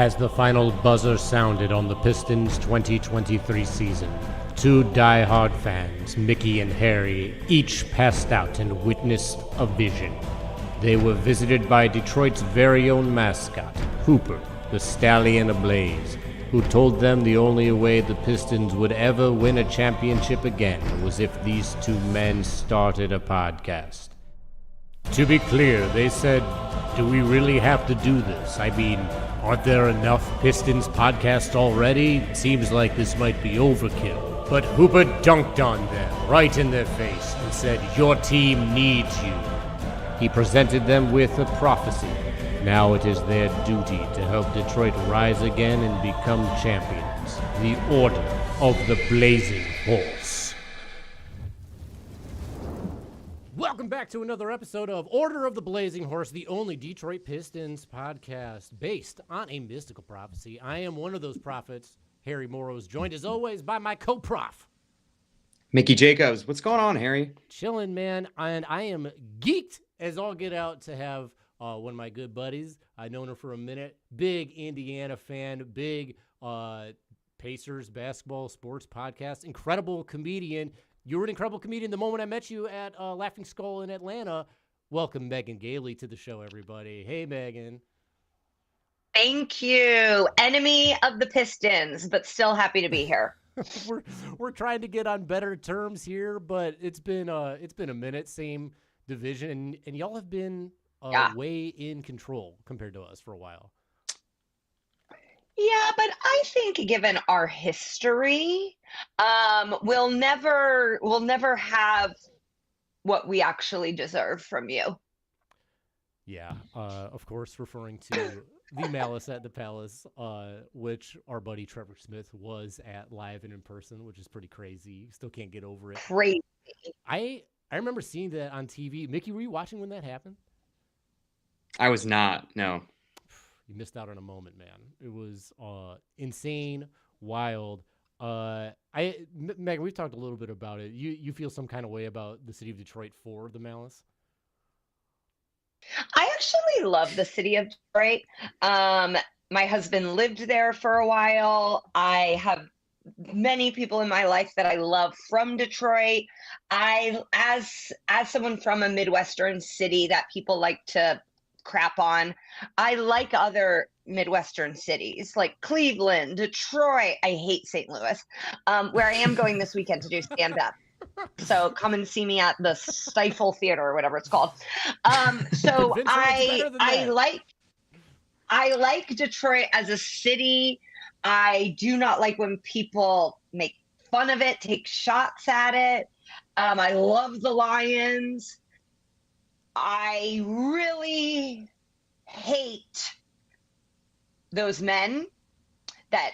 As the final buzzer sounded on the Pistons' 2023 season, two die-hard fans, Mickey and Harry, each passed out and witnessed a vision. They were visited by Detroit's very own mascot, Hooper, the stallion ablaze, who told them the only way the Pistons would ever win a championship again was if these two men started a podcast. To be clear, they said, do we really have to do this? I mean, aren't there enough Pistons podcasts already? It seems like this might be overkill. But Hooper dunked on them, right in their face, and said, your team needs you. He presented them with a prophecy. Now it is their duty to help Detroit rise again and become champions. The Order of the Blazing Horse. Welcome back to another episode of Order of the Blazing Horse, the only Detroit Pistons podcast based on a mystical prophecy. I am one of those prophets, Harry Morrows, joined as always by my co-prof, Mickey Jacobs. What's going on, Harry? Chillin', man, and I am geeked as all get out to have one of my good buddies. I've known her for a minute. Big Indiana fan, big Pacers basketball sports podcast, incredible comedian. You were an incredible comedian the moment I met you at Laughing Skull in Atlanta. Welcome, Megan Gailey, to the show, everybody. Hey, Megan. Thank you. Enemy of the Pistons, but still happy to be here. we're trying to get on better terms here, but it's been a minute, same division, and y'all have been way in control compared to us for a while. Yeah, but I think given our history, we'll never have what we actually deserve from you. Yeah, of course, referring to the Malice at the Palace, which our buddy Trevor Smith was at live and in person, which is pretty crazy. Still can't get over it. Crazy. I remember seeing that on TV. Mickey, were you watching when that happened? I was not, no. You missed out on a moment, man. It was insane, wild. Megan, we've talked a little bit about it. You feel some kind of way about the city of Detroit for the Malice? I actually love the city of Detroit. My husband lived there for a while. I have many people in my life that I love from Detroit. As someone from a Midwestern city that people like to crap on, I like other Midwestern cities like Cleveland, Detroit. I hate St. Louis, where I am going this weekend to do stand-up. So come and see me at the Stifle Theater or whatever it's called. So I like Detroit as a city. I do not like when people make fun of it, take shots at it. I love the Lions. I really hate those men that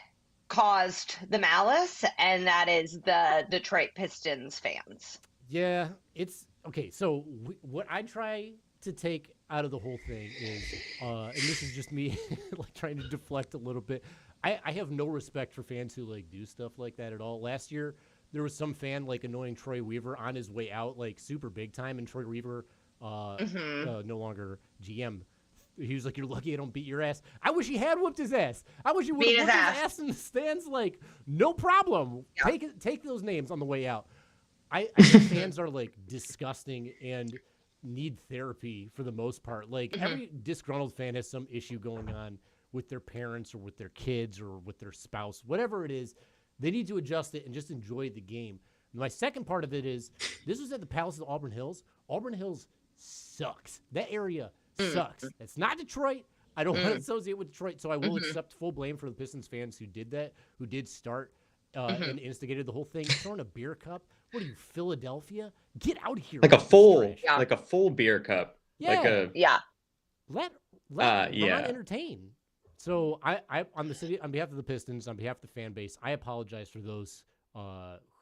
caused the malice, and that is the Detroit Pistons fans. Yeah, it's okay. So what I try to take out of the whole thing is, and this is just me like trying to deflect a little bit. I have no respect for fans who like do stuff like that at all. Last year, there was some fan like annoying Troy Weaver on his way out, like super big time, and Troy Weaver, no longer GM. He was like, "You're lucky I don't beat your ass." I wish he had whooped his ass. I wish he would have whooped his ass in the stands. Like, no problem. Yeah. Take those names on the way out. I think fans are like disgusting and need therapy for the most part. Like every disgruntled fan has some issue going on with their parents or with their kids or with their spouse, whatever it is. They need to adjust it and just enjoy the game. My second part of it is this was at the Palace of Auburn Hills. Auburn Hills sucks. That area sucks. It's not Detroit. I don't want to associate with Detroit, so I will accept full blame for the Pistons fans who did that, who did start and instigated the whole thing. Throwing a beer cup. What are you, Philadelphia? Get out of here. Like a full beer cup. Yeah. Let Vermont entertain. So I on behalf of the Pistons, on behalf of the fan base, I apologize for those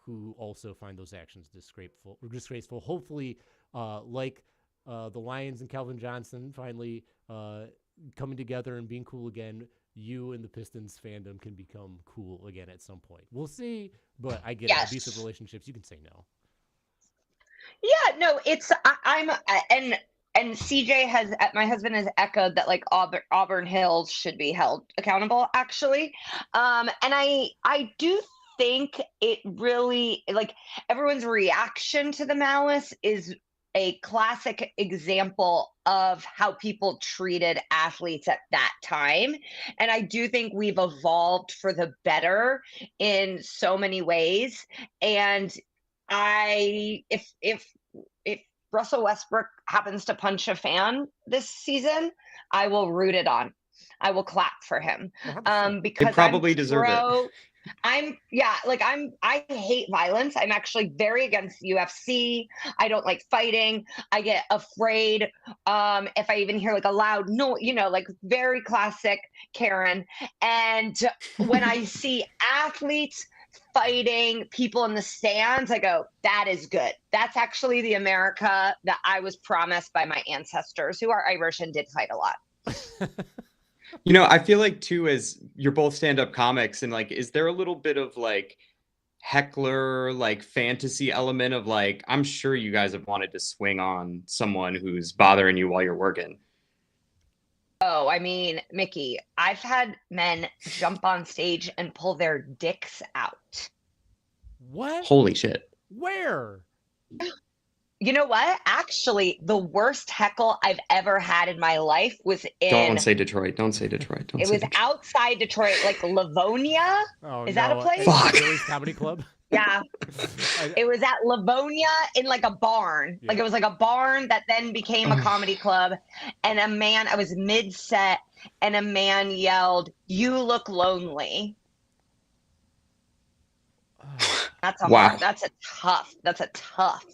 who also find those actions disgraceful. Hopefully, like the Lions and Calvin Johnson finally coming together and being cool again, you and the Pistons fandom can become cool again at some point. We'll see, but I get abusive relationships. You can say no. Yeah, no, and and CJ has, my husband has echoed that like Auburn Hills should be held accountable actually. And I do think it really, like, everyone's reaction to the malice is a classic example of how people treated athletes at that time. And I do think we've evolved for the better in so many ways. And if Russell Westbrook happens to punch a fan this season, I will root it on. I will clap for him. 100%. Because They probably deserve it. I hate violence. I'm actually very against UFC. I don't like fighting. I get afraid if I even hear like a loud noise, like very classic Karen. And when I see athletes fighting people in the stands, I go, that is good. That's actually the America that I was promised by my ancestors, who are Irish and did fight a lot. I feel like too, as you're both stand-up comics, and like, is there a little bit of like heckler, like fantasy element of like, I'm sure you guys have wanted to swing on someone who's bothering you while you're working? Oh, I mean, Mickey, I've had men jump on stage and pull their dicks out. What? Holy shit. Where? You know what? Actually, the worst heckle I've ever had in my life was Don't say Detroit. Don't say Detroit. It was outside Detroit, like Livonia. Oh, Is that a place? Fuck. Joey's Comedy Club? Yeah. It was at Livonia in like a barn. Yeah. Like it was like a barn that then became a comedy club. And I was mid-set, and a man yelled, "You look lonely." That's a tough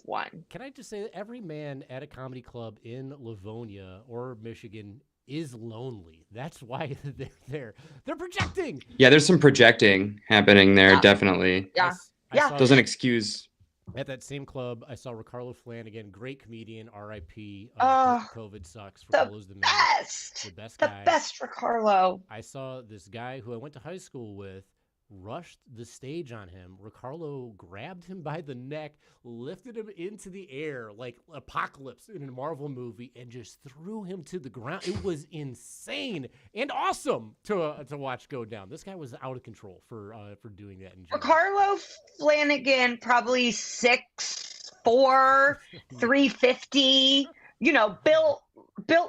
one. Can I just say that every man at a comedy club in Livonia or Michigan is lonely. That's why they're there. They're projecting. Yeah, there's some projecting happening there, Yeah. definitely. Yeah. I saw Doesn't excuse. at that same club, I saw Ricardo Flanagan, great comedian, R.I.P. COVID sucks. Ricardo's the Best. the best The guy. best Ricardo. I saw this guy who I went to high school with rushed the stage on him. Ricardo grabbed him by the neck, lifted him into the air like Apocalypse in a Marvel movie, and just threw him to the ground. It was insane and awesome to watch go down. This guy was out of control for doing that. In general. Ricardo Flanagan, probably 6'4", 350. Built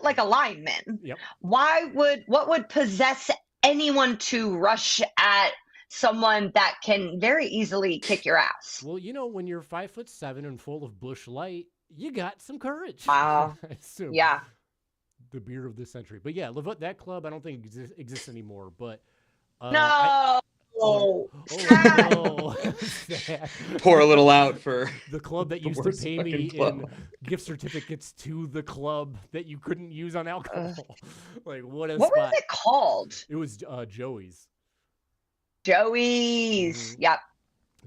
like a lineman. Yep. What would possess anyone to rush at someone that can very easily kick your ass? Well, when you're 5'7" and full of Busch Light, you got some courage. Wow. I assume. Yeah. The beer of the century. But yeah, that club I don't think exists anymore. But No. no. Pour a little out for the club that the used to worst pay me fucking club. in gift certificates to the club that you couldn't use on alcohol. Like what was it called? It was Joey's. Joey's. Mhm. Yep.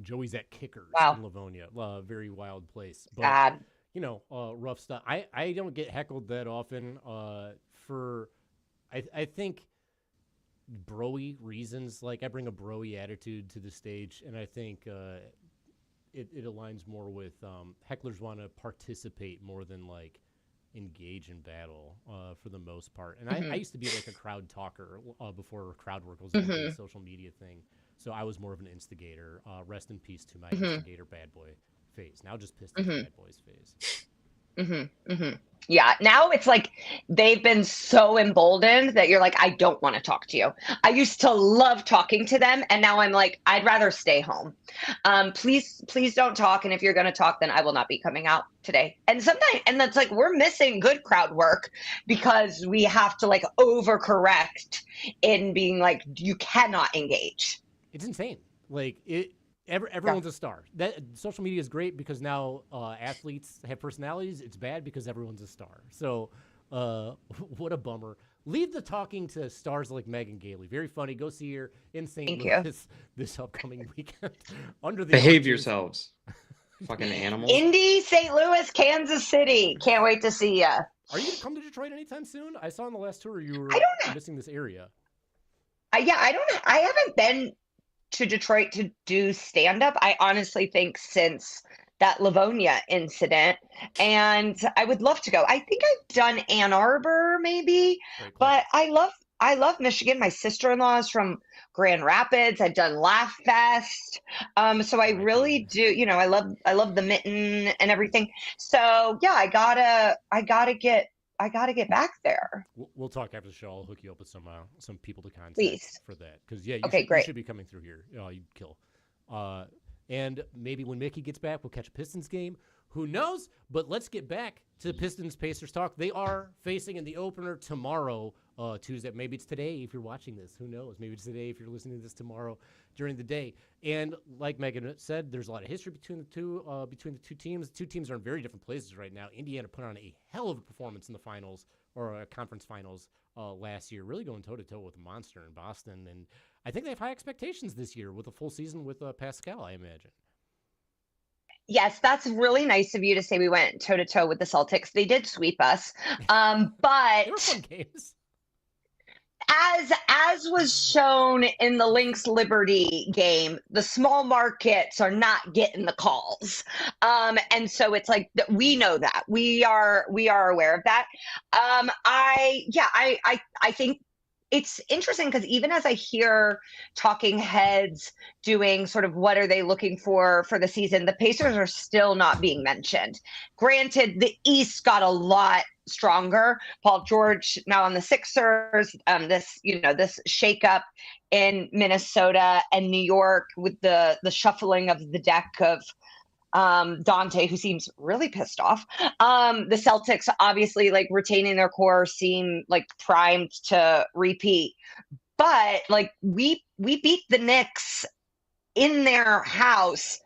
Joey's at Kickers in Livonia. Very wild place. But, God. rough stuff. I don't get heckled that often I think bro-y reasons. Like I bring a bro-y attitude to the stage, and I think it aligns more with hecklers want to participate more than like engage in battle for the most part. And I used to be like a crowd talker before crowd work was like a social media thing. So I was more of an instigator. Rest in peace to my instigator bad boy phase. Now just pissed off bad boys phase. Yeah, now it's like they've been so emboldened that you're like, I don't want to talk to you. I used to love talking to them, and now I'm like, I'd rather stay home. Please don't talk, and if you're going to talk, then I will not be coming out today. And that's like, we're missing good crowd work because we have to like overcorrect in being like, you cannot engage. It's insane. Like everyone's a star. That social media is great because now athletes have personalities. It's bad because everyone's a star. So what a bummer. Leave the talking to stars like Megan Gailey. Very funny. Go see her in St. Louis this upcoming weekend. Behave yourselves. Fucking animals. Indy, St. Louis, Kansas City. Can't wait to see ya. Are you going to come to Detroit anytime soon? I saw on the last tour you were missing this area. I haven't been to Detroit to do stand-up. I honestly think since that Livonia incident, and I would love to go. I think I've done Ann Arbor maybe, Very close. but I love Michigan. My sister-in-law is from Grand Rapids. I've done Laugh Fest. So I really do, I love the mitten and everything. So yeah, I gotta get back there. We'll talk after the show. I'll hook you up with some people to contact Please. for that. Because yeah, Okay, you great. should be coming through here. Oh, you'd kill. And maybe when Mickey gets back, we'll catch a Pistons game. Who knows? But let's get back to Pistons Pacers talk. They are facing in the opener tomorrow, Tuesday. Maybe it's today if you're watching this. Who knows? Maybe it's today if you're listening to this tomorrow during the day. And like Megan said, there's a lot of history between the two teams. The two teams are in very different places right now. Indiana put on a hell of a performance in the finals or conference finals last year, really going toe-to-toe with a monster in Boston. And I think they have high expectations this year with a full season with Pascal, I imagine. Yes, that's really nice of you to say we went toe to toe with the Celtics. They did sweep us. They were fun But games. as was shown in the Lynx Liberty game, the small markets are not getting the calls. And so it's like we know that. We are aware of that. I think it's interesting because even as I hear talking heads doing sort of what are they looking for the season, the Pacers are still not being mentioned. Granted, the East got a lot stronger. Paul George now on the Sixers. This shakeup in Minnesota and New York with the shuffling of the deck of Dante, who seems really pissed off. The Celtics, obviously, like retaining their core, seem like primed to repeat. But like we beat the Knicks in their house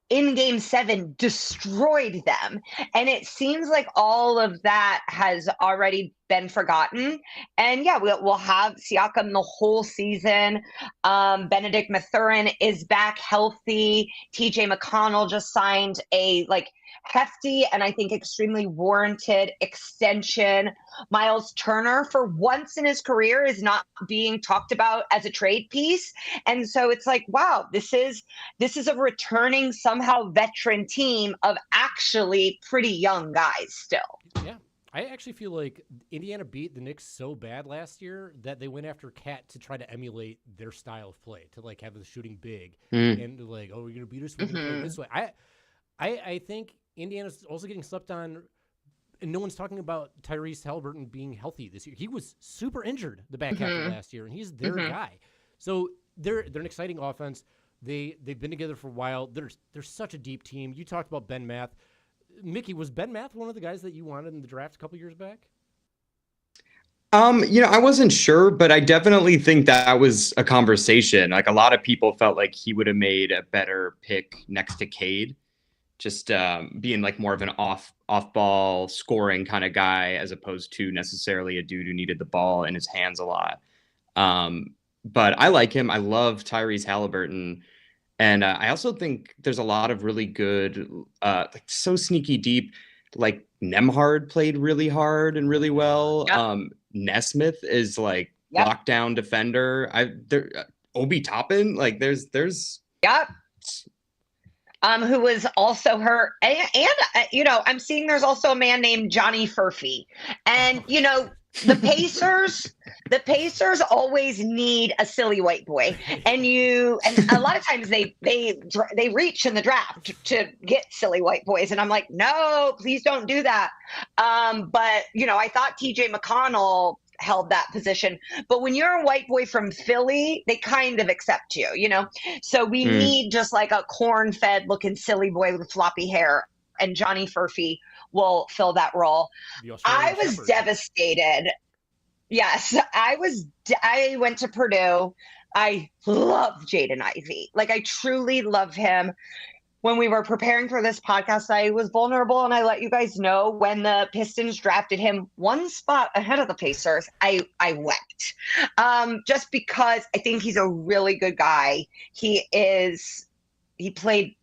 in game 7, destroyed them. And it seems like all of that has already been forgotten. And yeah, we'll have Siakam the whole season. Benedict Mathurin is back healthy. TJ McConnell just signed a hefty and I think extremely warranted extension. Miles Turner, for once in his career, is not being talked about as a trade piece. And so it's like, wow, this is a returning somehow veteran team of actually pretty young guys still. Yeah. I actually feel like Indiana beat the Knicks so bad last year that they went after Cat to try to emulate their style of play, to like have the shooting big and like, oh, you're gonna beat us, we're gonna play this way. I think Indiana's also getting slept on, and no one's talking about Tyrese Halliburton being healthy this year. He was super injured the back half of last year, and he's their guy. So they're an exciting offense. They've been together for a while. They're such a deep team. You talked about Ben Math. Mickey, was Ben Math one of the guys that you wanted in the draft a couple years back? I wasn't sure, but I definitely think that was a conversation. Like a lot of people felt like he would have made a better pick next to Cade, just being like more of an off ball scoring kind of guy as opposed to necessarily a dude who needed the ball in his hands a lot. But I like him. I love Tyrese Halliburton. And I also think there's a lot of really good, like so sneaky deep, like Nemhard played really hard and really well. Yep. Nesmith is like Yep. lockdown defender. Obi Toppin, like there's Yep. Who was also hurt. And I'm seeing there's also a man named Johnny Furphy. And, the Pacers always need a silly white boy. And a lot of times they reach in the draft to get silly white boys. And I'm like, no, please don't do that. But, I thought TJ McConnell held that position. But when you're a white boy from Philly, they kind of accept you, So we need just like a corn-fed looking silly boy with floppy hair, and Johnny Furphy will fill that role. I was devastated. Yes, I went to Purdue. I love Jaden Ivey. Like, I truly love him. When we were preparing for this podcast, I was vulnerable, and I let you guys know when the Pistons drafted him one spot ahead of the Pacers, I wept. Just because I think he's a really good guy. He played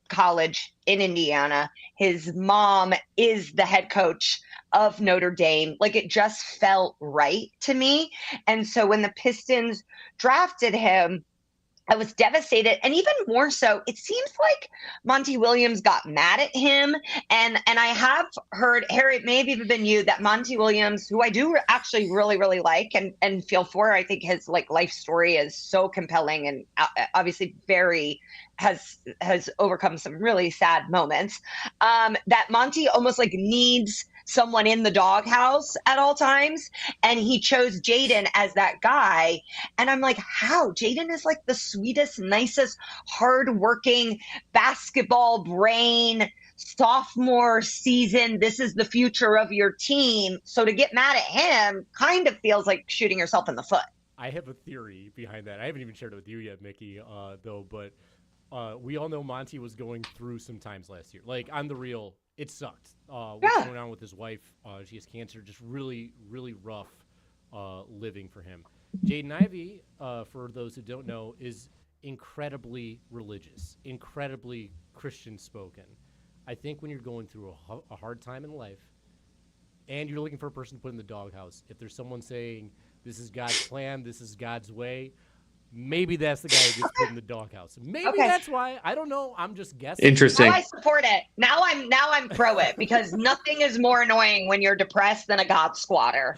college in Indiana. His mom is the head coach of Notre Dame. Like, it just felt right to me. And so when the Pistons drafted him, I was devastated. And even more so, it seems like Monty Williams got mad at him. And I have heard, Harry, it may have even been you, that Monty Williams, who I do actually really, really like and feel for, I think his like life story is so compelling and obviously very has overcome some really sad moments. That Monty almost like needs someone in the doghouse at all times, and he chose Jaden as that guy. And I'm like, how? Jaden is like the sweetest, nicest, hardworking basketball brain, sophomore season. This is the future of your team. So to get mad at him kind of feels like shooting yourself in the foot. I have a theory behind that. I haven't even shared it with you yet, Mickey, though, but we all know Monty was going through some times last year. Like, on the real, it sucked. What's going on with his wife? She has cancer. Just really, really rough living for him. Jaden Ivey, for those who don't know, is incredibly religious, incredibly Christian spoken. I think when you're going through a hard time in life and you're looking for a person to put in the doghouse, if there's someone saying, this is God's plan, this is God's way, maybe that's the guy who gets put in the doghouse. Maybe that's why. I don't know. I'm just guessing. Interesting. Now I support it. Now I'm pro it, because nothing is more annoying when you're depressed than a God squatter.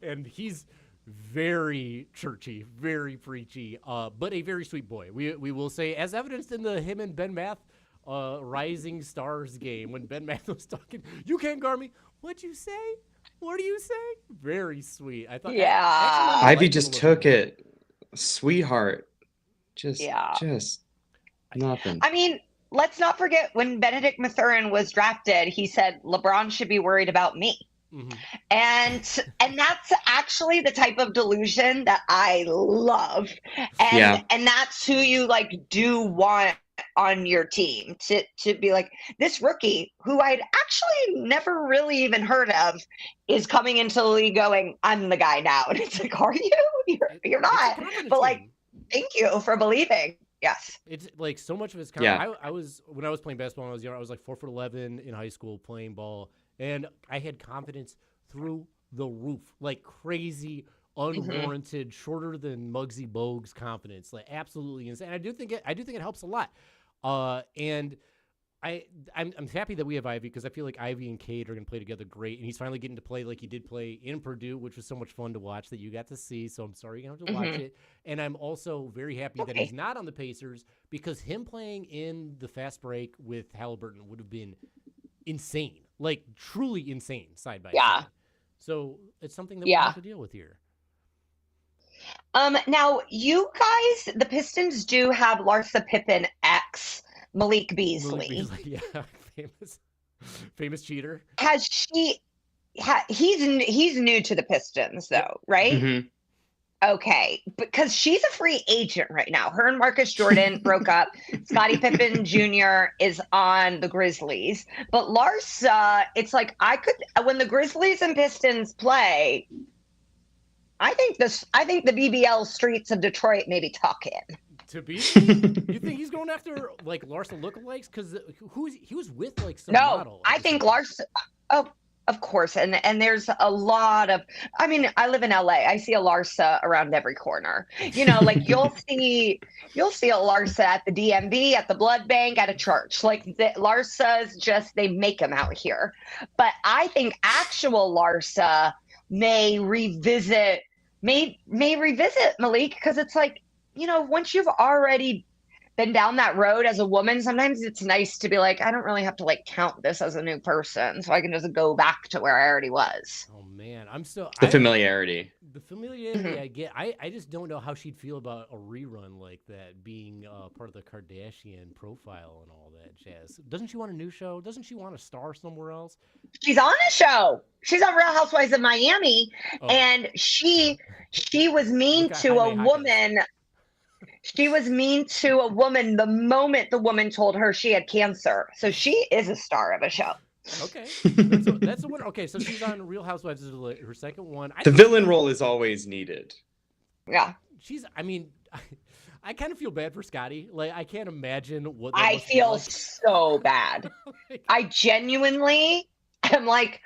And he's very churchy, very preachy, but a very sweet boy. We will say, as evidenced in the him and Ben Math Rising Stars game, when Ben Math was talking, you can't guard me. What'd you say? What do you say? Very sweet. I thought. Yeah. Ivy just took it. Sweetheart. Just nothing. I mean, let's not forget when Benedict Mathurin was drafted, he said LeBron should be worried about me. Mm-hmm. And that's actually the type of delusion that I love. And that's who you like do want on your team, to be like, this rookie who I'd actually never really even heard of is coming into the league going, I'm the guy now. And it's like, are you? You're not. But like, thank you for believing. Yes. It's like so much of his I was, when I was playing basketball when I was young, I was like 4'11" in high school playing ball, and I had confidence through the roof, like crazy, unwarranted, shorter than Muggsy Bogues confidence, like absolutely insane. I do think it helps a lot. And I'm happy that we have Ivy, because I feel like Ivy and Cade are going to play together great, and he's finally getting to play like he did play in Purdue, which was so much fun to watch that you got to see. So I'm sorry you don't have to watch it. And I'm also very happy that he's not on the Pacers, because him playing in the fast break with Halliburton would have been insane, like truly insane side by side. So it's something that we have to deal with here. Now you guys, the Pistons do have Larsa Pippen X Malik Beasley. Yeah, famous cheater. Has she? He's new to the Pistons though, right? Mm-hmm. Okay, because she's a free agent right now. Her and Marcus Jordan broke up. Scottie Pippen Jr. is on the Grizzlies, but Larsa, it's like when the Grizzlies and Pistons play, I think the BBL streets of Detroit maybe tuck in. To be, you think he's going after like Larsa lookalikes? Because he was with like some model. I think Larsa. Oh, of course, and there's a lot of. I mean, I live in LA. I see a Larsa around every corner. You know, like you'll see a Larsa at the DMV, at the blood bank, at a church. Like the Larsas, just they make them out here. But I think actual Larsa may revisit Malik, because it's like, you know, once you've already been down that road as a woman, sometimes it's nice to be like, I don't really have to like count this as a new person, so I can just go back to where I already was. Oh man, familiarity. The familiarity I get. I just don't know how she'd feel about a rerun like that, being part of the Kardashian profile and all that jazz. Doesn't she want a new show? Doesn't she want to star somewhere else? She's on a show. She's on Real Housewives of Miami, and she was mean to a woman. She was mean to a woman the moment the woman told her she had cancer. So she is a star of a show. Okay, that's a winner. Okay, so she's on Real Housewives. This is her second one. The villain role is always needed. Yeah, I mean, I kind of feel bad for Scotty. Like, I can't imagine what. I feel so bad. I genuinely am like,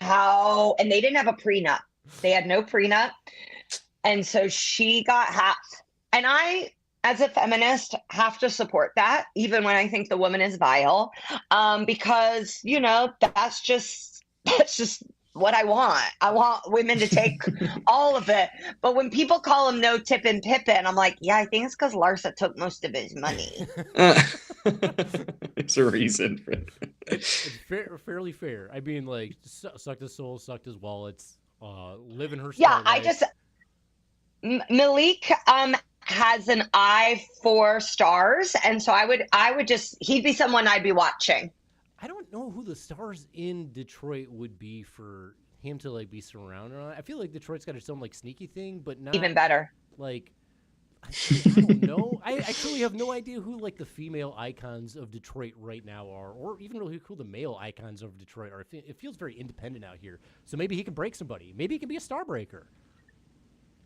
how? And they didn't have a prenup. They had no prenup, and so she got half. And I as a feminist, have to support that, even when I think the woman is vile, because that's just what I want. I want women to take all of it. But when people call him no tip and Pippin, I'm like, yeah, I think it's because Larsa took most of his money. It's a reason for it. It's fairly fair. I mean, like, sucked his soul, sucked his wallets, living her Yeah, star life. Malik has an eye for stars, and so he'd be someone I'd be watching. I don't know who the stars in Detroit would be for him to like be surrounded on. I feel like Detroit's got its own like sneaky thing, but not Even better. like I don't know. I truly have no idea who like the female icons of Detroit right now are, or even really who the male icons of Detroit are. It feels very independent out here. So maybe he can break somebody. Maybe he can be a star breaker.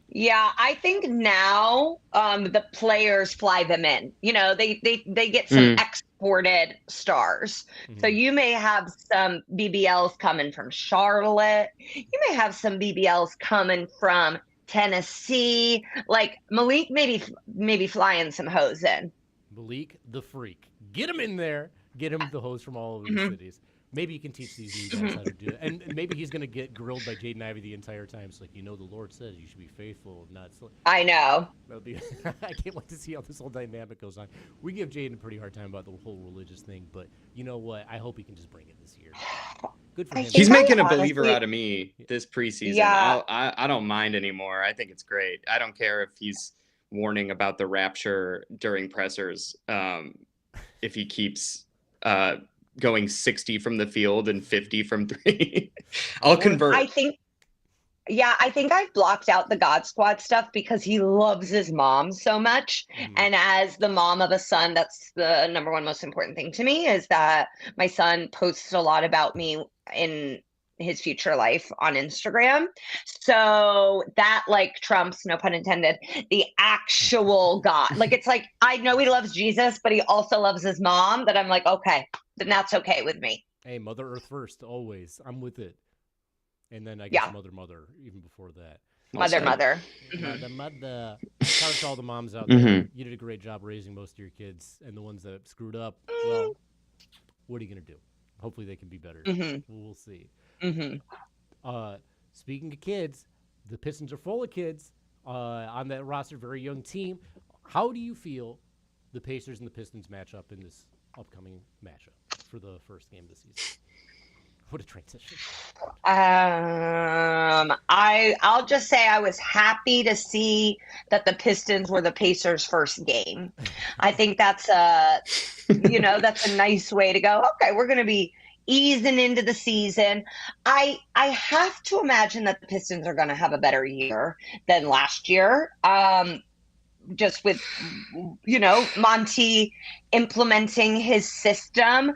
Yeah, I think now the players fly them in. They get some exported stars. Mm-hmm. So you may have some BBLs coming from Charlotte. You may have some BBLs coming from Tennessee. Like Malik maybe flying some hoes in. Malik the Freak. Get him in there. Get him the host from all over the cities. Maybe you can teach these new guys how to do it. And maybe he's going to get grilled by Jaden Ivey the entire time. It's like, the Lord says you should be faithful, not I know. That'll be. I can't wait to see how this whole dynamic goes on. We give Jaden a pretty hard time about the whole religious thing, but you know what? I hope he can just bring it this year. Good for him. He's making a believer out of me this preseason. Yeah. I don't mind anymore. I think it's great. I don't care if he's warning about the rapture during pressers. If he keeps going 60 from the field and 50 from three, I'll convert. I think I've blocked out the God Squad stuff because he loves his mom so much. And as the mom of a son, that's the number one most important thing to me, is that my son posts a lot about me in his future life on Instagram. So that like trumps, no pun intended, the actual God. Like, it's like, I know he loves Jesus, but he also loves his mom, that I'm like, okay, then that's okay with me. Hey, Mother Earth first, always. I'm with it. And then I guess mother, even before that. Mother. Mother. Shout out to all the moms out there. You did a great job raising most of your kids, and the ones that screwed up, well, what are you going to do? Hopefully they can be better. We'll see. Speaking of kids, the Pistons are full of kids on that roster, very young team. How do you feel the Pacers and the Pistons match up in this upcoming matchup for the first game of the season? What a transition. I'll just say I was happy to see that the Pistons were the Pacers' first game. I think that's that's a nice way to go. Okay, we're going to be easing into the season. I have to imagine that the Pistons are going to have a better year than last year. Just with, Monty implementing his system.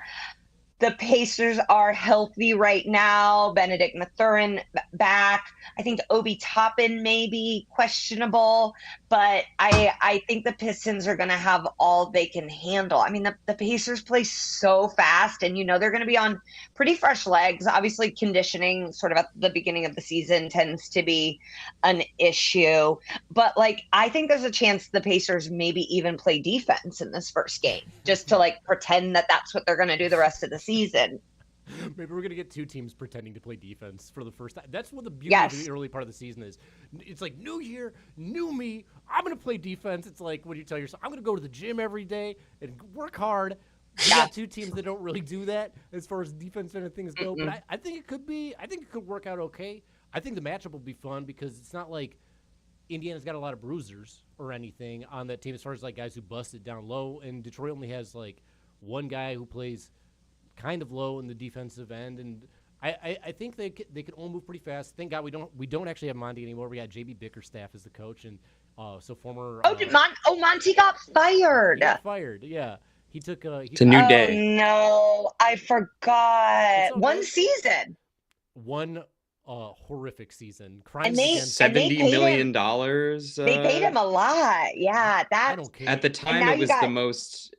The Pacers are healthy right now. Benedict Mathurin back. I think Obi Toppin may be questionable, but I think the Pistons are going to have all they can handle. I mean, the Pacers play so fast, and they're going to be on pretty fresh legs. Obviously, conditioning sort of at the beginning of the season tends to be an issue, but I think there's a chance the Pacers maybe even play defense in this first game, just to pretend that that's what they're going to do the rest of the season. Maybe we're going to get two teams pretending to play defense for the first time. That's what the beauty of the early part of the season is. It's like, new year, new me. I'm going to play defense. It's like when you tell yourself, I'm going to go to the gym every day and work hard. We got two teams that don't really do that as far as defensive things go. But I think it could work out okay. I think the matchup will be fun because it's not like Indiana's got a lot of bruisers or anything on that team as far as guys who busted down low. And Detroit only has one guy who plays kind of low in the defensive end, and I think they could all move pretty fast. Thank God we don't actually have Monty anymore. We got JB Bickerstaff as the coach, and so former. Monty got fired. He got fired. Yeah, he took. It's a new day. No, I forgot. One season. One horrific season. And they $70 million. They paid him a lot. Yeah, I don't care. At the time, it was the most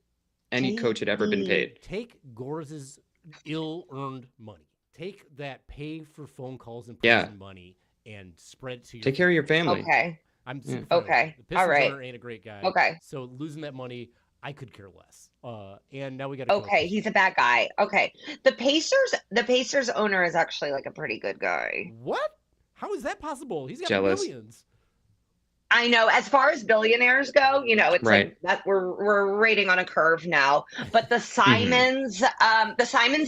any coach had ever been paid. Take Gorz's ill-earned money. Take that pay for phone calls and person money and spread it to your Take care of your family. Okay. I'm super fine with it. Okay. The Pistons All right. owner ain't a great guy. Okay. So losing that money, I could care less. And now we got a coach. Okay. He's a bad guy. Okay. The Pacers owner is actually like a pretty good guy. What? How is that possible? He's got Jealous. millions. I know, as far as billionaires go, it's Right. like that we're rating on a curve now. But the Simons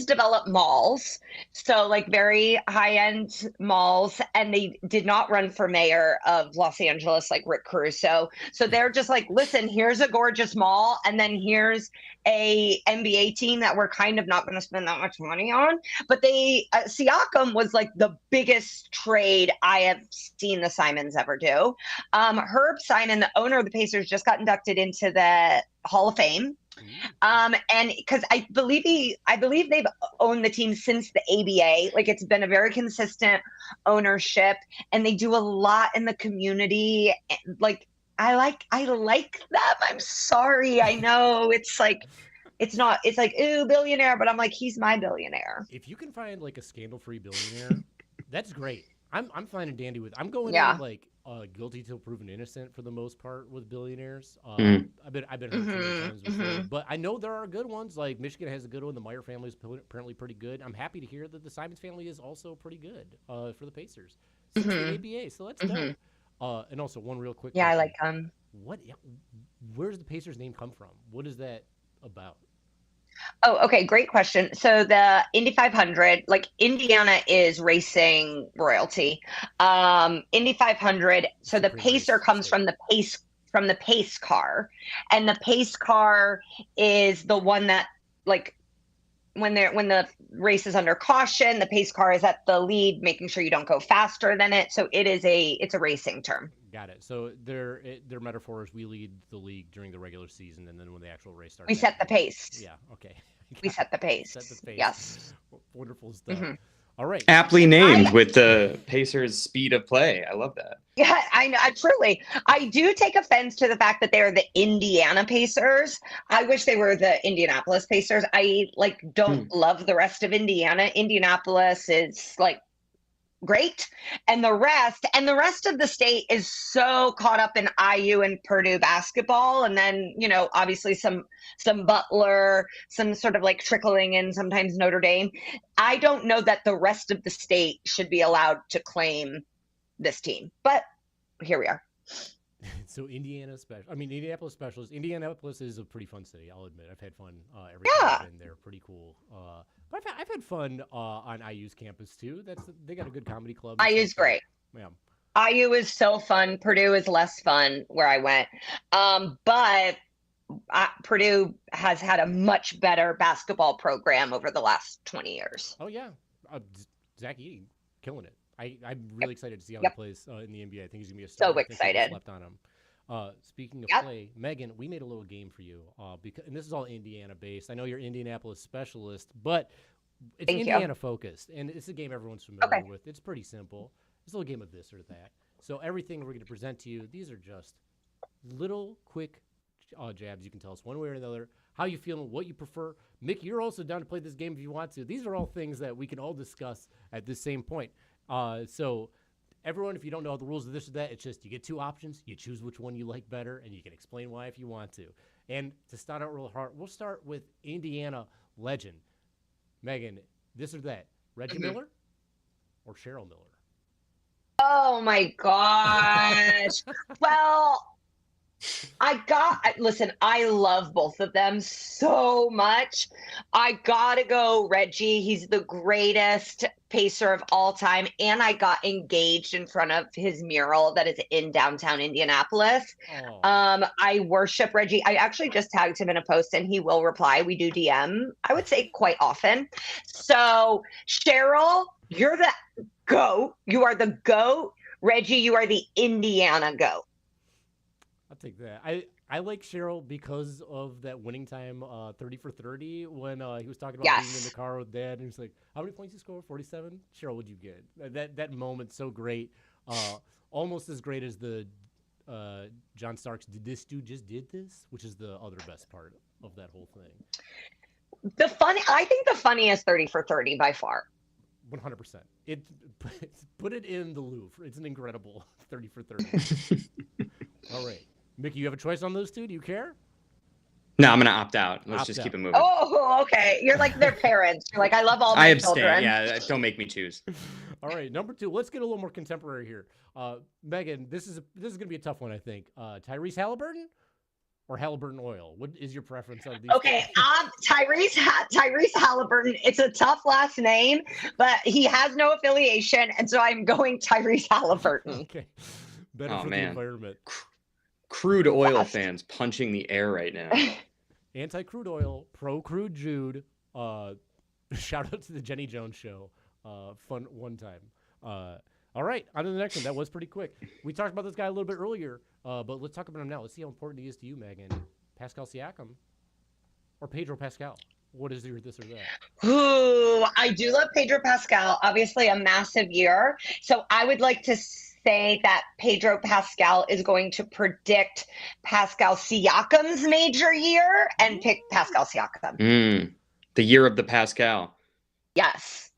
develop malls, so like very high-end malls, and they did not run for mayor of Los Angeles like Rick Caruso. So they're just like, listen, here's a gorgeous mall, and then here's a NBA team that we're kind of not going to spend that much money on. But Siakam was like the biggest trade I have seen the Simons ever do. Herb Simon, the owner of the Pacers, just got inducted into the Hall of Fame. And because I believe they've owned the team since the ABA. Like, it's been a very consistent ownership, and they do a lot in the community. Like, I like them. I'm sorry. I know it's like, it's like, ooh, billionaire, but I'm like, he's my billionaire. If you can find like a scandal-free billionaire, that's great. I'm fine and dandy with. I'm going Yeah. in like guilty till proven innocent for the most part with billionaires. Mhm. I've been hurt too many times before, but I know there are good ones. Like Michigan has a good one. The Meyer family is apparently pretty good. I'm happy to hear that the Simons family is also pretty good for the Pacers since the ABA. So that's dope. And also one real quick. Yeah, I question. like Where does the Pacers name come from? What is that about? Oh, okay. Great question. So the Indy 500, like Indiana is racing royalty. Indy 500. So the Supreme pacer race, comes so- from the pace car, and the pace car is the one that, like, when the race is under caution, the pace car is at the lead, making sure you don't go faster than it. So it's a racing term. Got it. So their metaphor is we lead the league during the regular season, and then when the actual race starts, We set the pace. Yeah. Okay. We set the pace. Set the pace. Yes. Wonderful stuff. All right. Aptly named with the Pacers' speed of play. I love that. Yeah, I know. I do take offense to the fact that they're the Indiana Pacers. I wish they were the Indianapolis Pacers. I don't love the rest of Indiana. Indianapolis is like great, and the rest of the state is so caught up in IU and Purdue basketball, and then obviously some Butler, some sort of like trickling in sometimes Notre Dame. I don't know that the rest of the state should be allowed to claim this team, but here we are. So Indianapolis specialist. Indianapolis is a pretty fun city, I'll admit. I've had fun every Yeah. time I've been there. Pretty cool. But I've had fun on IU's campus too. They got a good comedy club. and IU's stuff, so- great. Yeah. IU is so fun. Purdue is less fun where I went. But Purdue has had a much better basketball program over the last 20 years. Oh yeah. Zach Edey, killing it. I'm really excited to see how he plays in the NBA. I think he's gonna be a star. So I think people excited. Slept on him. Speaking of Yep. play, Megan, we made a little game for you and this is all Indiana based. I know you're Indianapolis specialist, but it's Thank you. Indiana focused, and it's a game everyone's familiar Okay. with. It's pretty simple. It's a little game of this or that. So everything we're going to present to you, these are just little quick jabs. You can tell us one way or another how you feeling, what you prefer. Mick, you're also down to play this game if you want to. These are all things that we can all discuss at this same point. So everyone, if you don't know the rules of this or that, it's just you get two options. You choose which one you like better, and you can explain why if you want to. And to start out real hard, we'll start with Indiana legend. Megan, this or that, Reggie Miller or Cheryl Miller? Oh my gosh. Well, listen, I love both of them so much. I gotta go Reggie. He's the greatest pacer of all time. And I got engaged in front of his mural that is in downtown Indianapolis. Oh. I worship Reggie. I actually just tagged him in a post and he will reply. We do DM, I would say quite often. So Cheryl, you're the GOAT. You are the GOAT. Reggie, you are the Indiana GOAT. I'll take that. I like Cheryl because of that winning time, 30 for 30, when he was talking about being in the car with Dad, and he's like, "How many points you score? 47." Cheryl, what'd you get? That moment's so great, almost as great as the John Starks "Did this dude just did this?" which is the other best part of that whole thing. I think the funniest 30 for 30 by far. 100%. It put it in the Louvre. It's an incredible 30 for 30. All right, Mickey, you have a choice on those two. Do you care? No, I'm gonna opt out. Let's Opt just out. keep it moving. Oh, okay. You're like their parents. You're like, I love all I my abstain. children. Yeah, don't make me choose. All right, number 2. Let's get a little more contemporary here. Megan, this is gonna be a tough one, I think. Tyrese Halliburton or Halliburton Oil? What is your preference on these? Okay, Tyrese Halliburton. It's a tough last name, but he has no affiliation, and so I'm going Tyrese Halliburton. Okay, better Oh, for the man. environment. Crude oil Yes. fans punching the air right now. Anti-crude oil, pro-crude Jude. Shout out to the Jenny Jones show. Fun one time. All right, on to the next one. That was pretty quick. We talked about this guy a little bit earlier, but let's talk about him now. Let's see how important he is to you, Megan. Pascal Siakam or Pedro Pascal? What is your this or that? Ooh, I do love Pedro Pascal. Obviously, a massive year. So I would like to say that Pedro Pascal is going to predict Pascal Siakam's major year and pick Pascal Siakam. The year of the Pascal. Yes.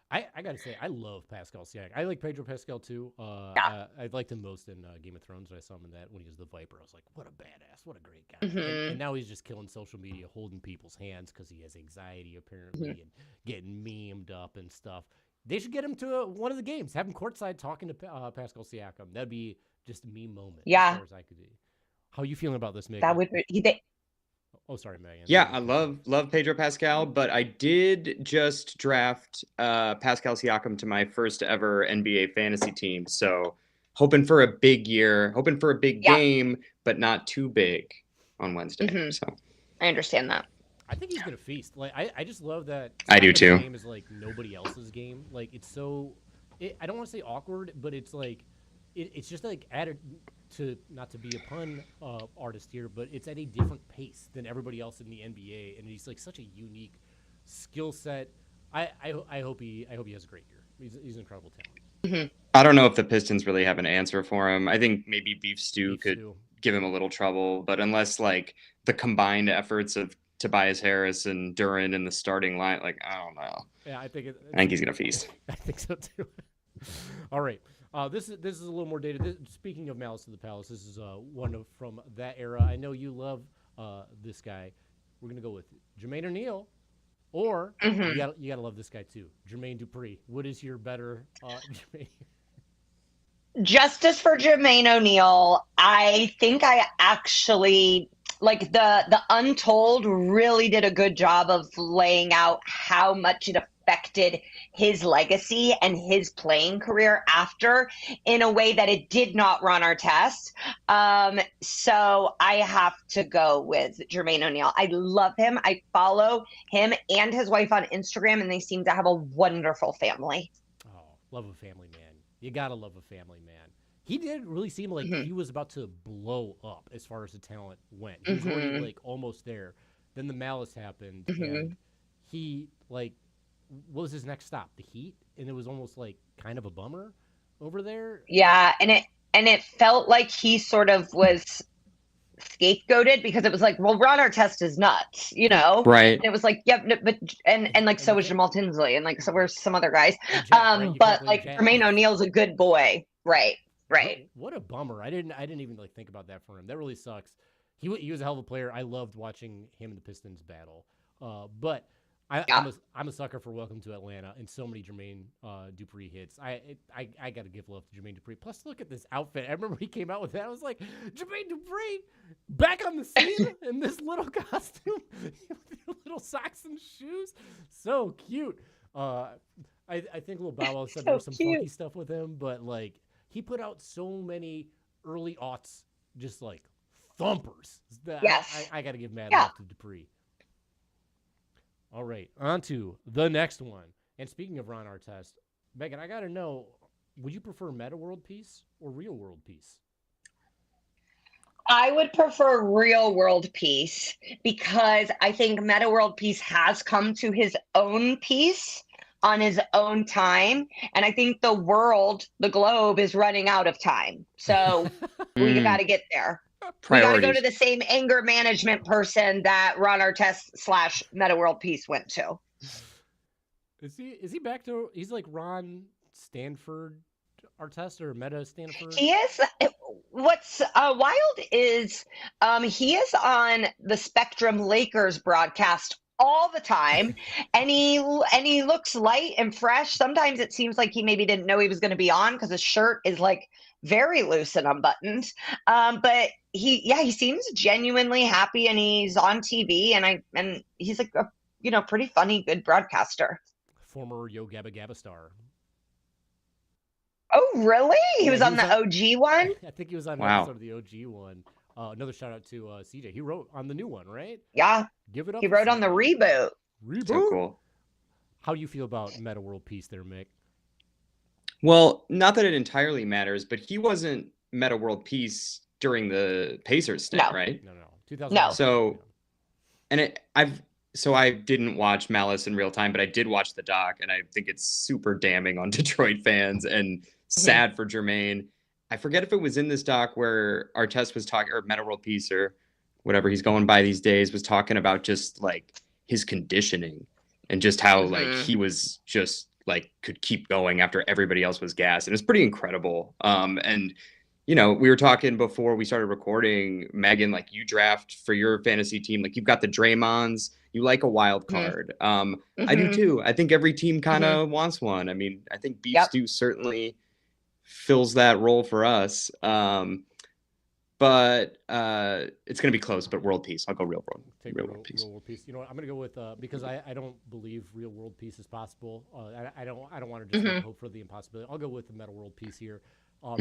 I gotta say, I love Pascal Siakam. I like Pedro Pascal too. Yeah. I liked him most in Game of Thrones. I saw him in that when he was the Viper. I was like, what a badass, what a great guy. Mhm. And now he's just killing social media, holding people's hands because he has anxiety apparently, and getting memed up and stuff. They should get him to one of the games. Have him courtside talking to Pascal Siakam. That'd be just a meme moment. Yeah. As far as I could be. How you feeling about this, Mickey? That would be. Oh, sorry, Megan. Yeah, I love Pedro Pascal, but I did just draft Pascal Siakam to my first ever NBA fantasy team. So hoping for a big year, hoping for a big game, but not too big on Wednesday. So I understand that. I think he's gonna feast. Like I just love that. I do Siakam's too. Game is like nobody else's game. Like it's so. I don't want to say awkward, but it's like it's just like added to, not to be a pun artist here, but it's at a different pace than everybody else in the NBA, and he's like such a unique skill set. I hope he has a great year. He's an incredible talent. I don't know if the Pistons really have an answer for him. I think maybe Beef Stew could give him a little trouble, but unless like the combined efforts of Tobias Harris and Duran in the starting line, like I don't know. Yeah, I think he's gonna feast. I think so too. All right. This is a little more dated. Speaking of Malice of the Palace, this is one from that era. I know you love this guy. We're gonna go with Jermaine O'Neal, or you gotta love this guy too, Jermaine Dupri. What is your better Jermaine? Justice for Jermaine O'Neal. I think I actually like the Untold really did a good job of laying out how much it affected his legacy and his playing career after in a way that it did not run our test. So I have to go with Jermaine O'Neal. I love him. I follow him and his wife on Instagram, and they seem to have a wonderful family. Oh, love a family man. You gotta love a family man. He did really seem like he was about to blow up as far as the talent went. He was already like almost there. Then the Malice happened, and he like, what was his next stop? The Heat, and it was almost like kind of a bummer over there. Yeah, and it felt like he sort of was scapegoated because it was like, well, Ron Artest is nuts, you know? Right. And it was like, yep, but and like so was Jamal Tinsley, and like so were some other guys. Jack, right? But like Jermaine O'Neal's a good boy, right? Right. What a bummer. I didn't even like think about that for him. That really sucks. He was a hell of a player. I loved watching him and the Pistons battle. But I'm a sucker for Welcome to Atlanta and so many Jermaine Dupri hits. I got to give love to Jermaine Dupri. Plus, look at this outfit. I remember he came out with that. I was like, Jermaine Dupri back on the scene in this little costume, with little socks and shoes. So cute. I think Lil Bow Wow said there was some funky stuff with him, but like he put out so many early aughts, just like thumpers. Yes. I got to give mad love to Dupri. All right, on to the next one. And speaking of Ron Artest, Megan, I got to know, would you prefer Meta World Peace or Real World Peace? I would prefer Real World Peace because I think Meta World Peace has come to his own peace on his own time. And I think the globe is running out of time. So we got to get there. We got to go to the same anger management person that Ron Artest / Meta World Peace went to. Is he back to? He's like Ron Stanford Artest or Meta Stanford. He is. What's wild is he is on the Spectrum Lakers broadcast all the time, and he looks light and fresh. Sometimes it seems like he maybe didn't know he was going to be on because his shirt is like very loose and unbuttoned. But he seems genuinely happy, and he's on TV, and he's like a pretty funny, good broadcaster. Former Yo Gabba Gabba star. Oh, really? He Yeah, was on the OG one? I think he was on an Wow. episode of the OG one. Another shout out to CJ. He wrote on the new one, right? Yeah. Give it up. He for wrote on the CJ. reboot. Reboot. So cool. How do you feel about Meta World Peace there, Mick? Well, not that it entirely matters, but he wasn't Meta World Peace during the Pacers stint, No. right? No. 2000. No. So, and I didn't watch Malice in real time, but I did watch the doc, and I think it's super damning on Detroit fans and sad for Jermaine. I forget if it was in this doc where Artest was talking, or Meta World Peace, or whatever he's going by these days, was talking about just like his conditioning and just how like he was just like could keep going after everybody else was gassed. And it's pretty incredible. And we were talking before we started recording, Megan, like you draft for your fantasy team, like you've got the Draymonds, you like a wild card. I do too. I think every team kind of wants one. I mean, I think Beef Stew certainly fills that role for us. But it's going to be close, but World Peace. I'll go real world peace. Real world peace. You know what? I'm going to go with because I don't believe real world peace is possible. I don't want to just like, hope for the impossibility. I'll go with the Meta World Peace here. I'm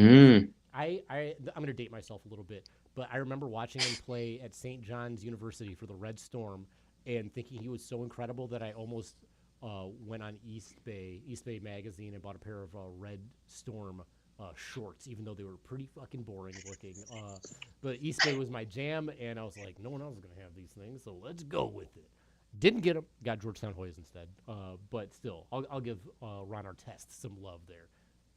going to date myself a little bit, but I remember watching him play at St. John's University for the Red Storm and thinking he was so incredible that I almost went on East Bay magazine and bought a pair of Red Storm shorts, even though they were pretty fucking boring looking. But East Bay was my jam, and I was like, no one else is going to have these things, so let's go with it. Didn't get them. Got Georgetown Hoyas instead. But still, I'll give Ron Artest some love there.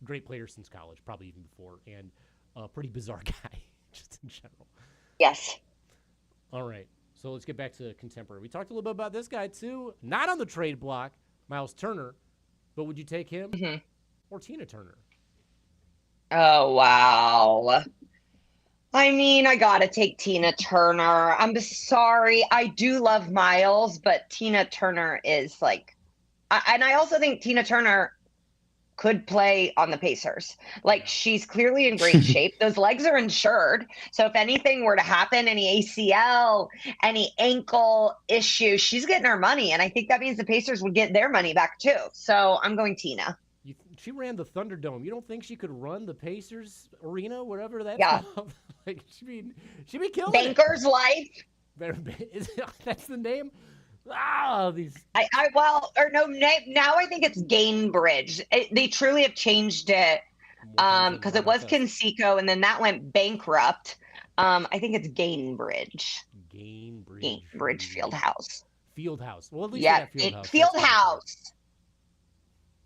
Great player since college, probably even before, and a pretty bizarre guy, just in general. Yes. All right, so let's get back to contemporary. We talked a little bit about this guy, too. Not on the trade block, Miles Turner, but would you take him or Tina Turner? Oh, wow. I mean, I gotta take Tina Turner. I'm sorry. I do love Miles, but Tina Turner is like, and I also think Tina Turner could play on the Pacers. Like, she's clearly in great shape. Those legs are insured. So if anything were to happen, any ACL, any ankle issue, she's getting her money. And I think that means the Pacers would get their money back too. So I'm going Tina. She ran the Thunderdome. You don't think she could run the Pacers arena, whatever that's called? Like, she'd be killing Banker's it. Life. That's the name? These. Now I think it's Gainbridge. They truly have changed it because it was Conseco and then that went bankrupt. I think it's Gainbridge. Gainbridge Fieldhouse. Fieldhouse. Well, at least Fieldhouse. Fieldhouse.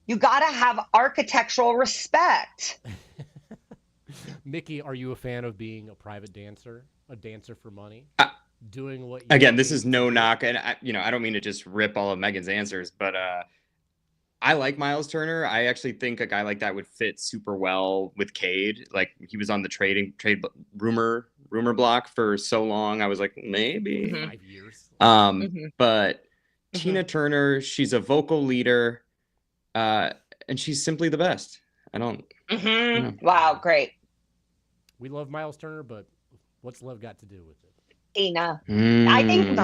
You gotta have architectural respect. Mickey, are you a fan of being a private dancer, a dancer for money, doing what? Again, this is no knock, and I don't mean to just rip all of Megan's answers, but I like Miles Turner. I actually think a guy like that would fit super well with Cade. Like he was on the trade rumor block for so long. I was like, maybe 5 years. But Tina Turner, she's a vocal leader. And she's simply the best. I don't. Wow, great. We love Miles Turner, but what's love got to do with it? Tina. I think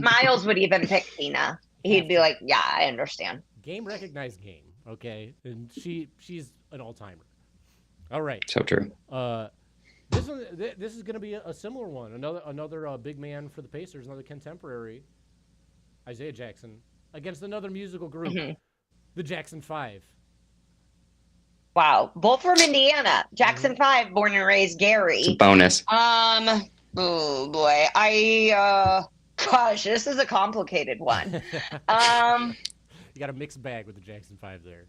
Miles would even pick Tina. He'd be like, yeah, I understand. Game recognized game. Okay. And she's an all-timer. All right. So true. This is going to be a similar one. Another big man for the Pacers, another contemporary, Isaiah Jackson, against another musical group. The Jackson 5. Wow. Both from Indiana. Jackson 5, born and raised Gary. It's a bonus. Oh boy. Gosh, this is a complicated one. You got a mixed bag with the Jackson 5 there.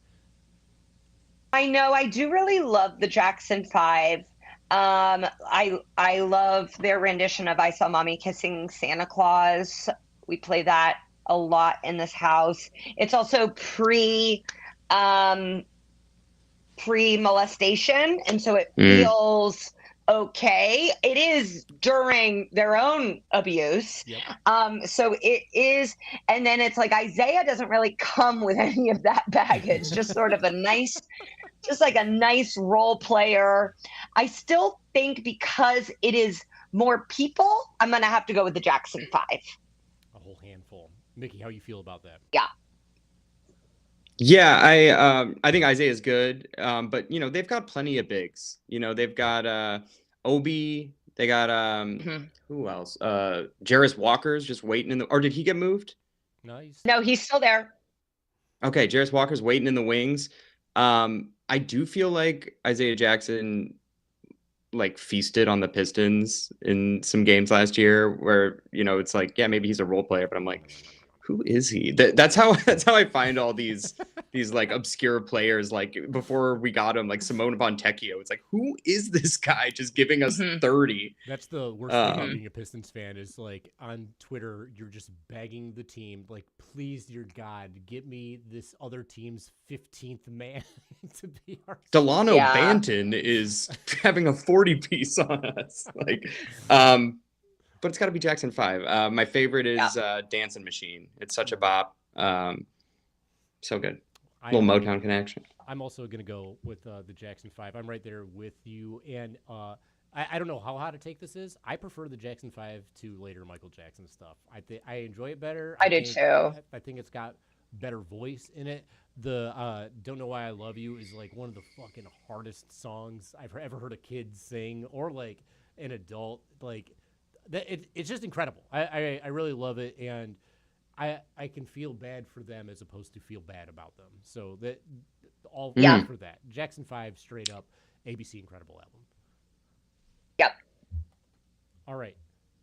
I know. I do really love the Jackson 5. I love their rendition of I Saw Mommy Kissing Santa Claus. We play that a lot in this house. It's also pre-molestation, and so it feels okay. It is during their own abuse. Yep. So it is, and then it's like Isaiah doesn't really come with any of that baggage, just sort of a nice, just like a nice role player. I still think because it is more people, I'm gonna have to go with the Jackson 5. A whole handful. Mickey, how you feel about that? Yeah. Yeah, I think Isaiah is good, but you know they've got plenty of bigs. You know they've got Obi, they got who else? Jarris Walker's just waiting in the, or did he get moved? Nice. No, he's still there. Okay, Jarris Walker's waiting in the wings. I do feel like Isaiah Jackson like feasted on the Pistons in some games last year, where you know it's like, yeah, maybe he's a role player, but I'm like, who is he? That's how I find all these like obscure players. Like before we got him, like Simone Fontecchio. It's like, who is this guy just giving us 30? That's the worst thing about being a Pistons fan is like on Twitter, you're just begging the team, like, please, dear God, get me this other team's 15th man to be our Delano Banton is having a 40 piece on us. Like, but it's got to be Jackson 5. My favorite is Dancing Machine. It's such a bop. So good. Little Motown connection. I'm also going to go with the Jackson 5. I'm right there with you. And I don't know how hot a take this is. I prefer the Jackson 5 to later Michael Jackson stuff. I enjoy it better. I do too. I think it's got better voice in it. The Don't Know Why I Love You is like one of the fucking hardest songs I've ever heard a kid sing, or like an adult. Like, it's just incredible. I really love it, and I can feel bad for them as opposed to feel bad about them. So that all for that. Jackson 5 straight up ABC incredible album. Yep. All right.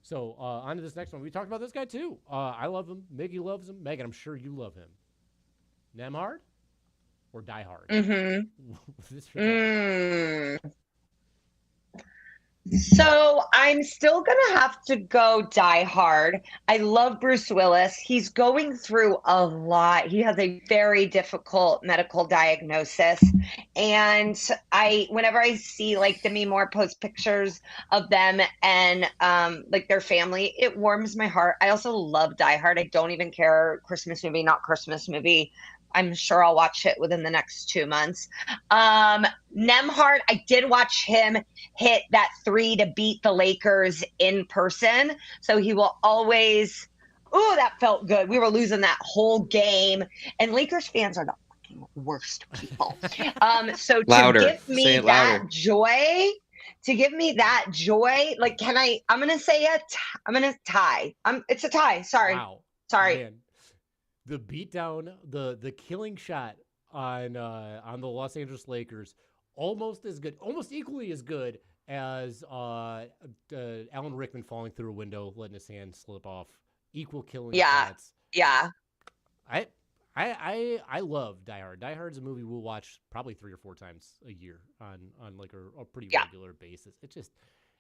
So on to this next one. We talked about this guy too. I love him. Mickey loves him. Megan, I'm sure you love him. Nemhard or Die Hard? So I'm still going to have to go Die Hard. I love Bruce Willis. He's going through a lot. He has a very difficult medical diagnosis. And whenever I see like Demi Moore post pictures of them and like their family, it warms my heart. I also love Die Hard. I don't even care Christmas movie, not Christmas movie. I'm sure I'll watch it within the next 2 months. Nemhard, I did watch him hit that 3 to beat the Lakers in person. So he will always, that felt good. We were losing that whole game. And Lakers fans are the fucking worst people. So to give me that joy, like, I'm going to say I'm going to tie. It's a tie. Sorry. Wow. Sorry. Man. The beatdown, the killing shot on the Los Angeles Lakers, almost equally as good as Alan Rickman falling through a window, letting his hand slip off. Equal killing shots. Yeah. I love Die Hard. Die Hard's a movie we'll watch probably 3 or 4 times a year on like a pretty regular basis.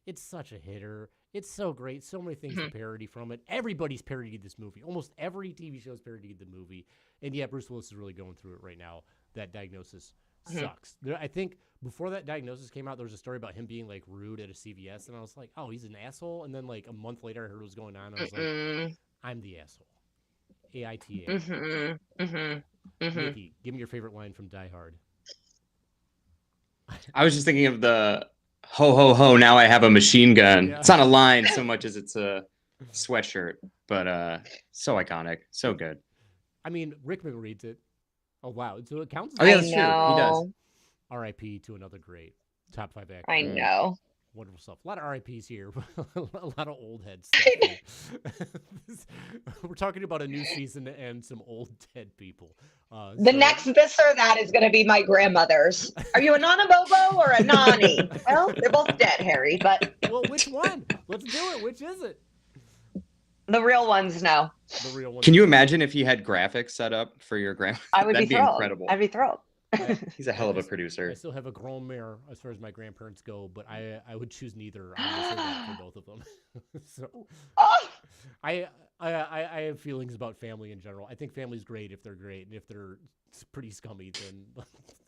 It's such a hitter. It's so great. So many things to parody from it. Everybody's parodied this movie. Almost every TV show's parodied the movie. And yet Bruce Willis is really going through it right now. That diagnosis sucks. I think before that diagnosis came out, there was a story about him being like rude at a CVS. And I was like, oh, he's an asshole. And then like a month later, I heard what was going on. And I was like, I'm the asshole. AITA. Nikki, give me your favorite line from Die Hard. I was just thinking of the ho, ho, ho, now I have a machine gun. Yeah. It's not a line so much as it's a sweatshirt, but so iconic. So good. I mean, Rickman reads it aloud, so it counts. Oh, yeah, that's true. He does. R.I.P. to another great top 5 actor. I know. Wonderful stuff. A lot of RIPs here. A lot of old heads. We're talking about a new season and some old dead people. The next this or that is going to be my grandmother's. Are you a Nana Bobo or a Nani? Well, they're both dead, Harry, but... Well, which one? Let's do it. Which is it? The real ones, no. The real ones. Can you imagine if he had graphics set up for your grandma? I would That'd be thrilled. Incredible. I'd be thrilled. He's a hell of a producer. I still have a grown mare as far as my grandparents go, but I would choose neither. I'm gonna say that for both of them. So I I have feelings about family in general. I think family's great if they're great, and if they're pretty scummy, then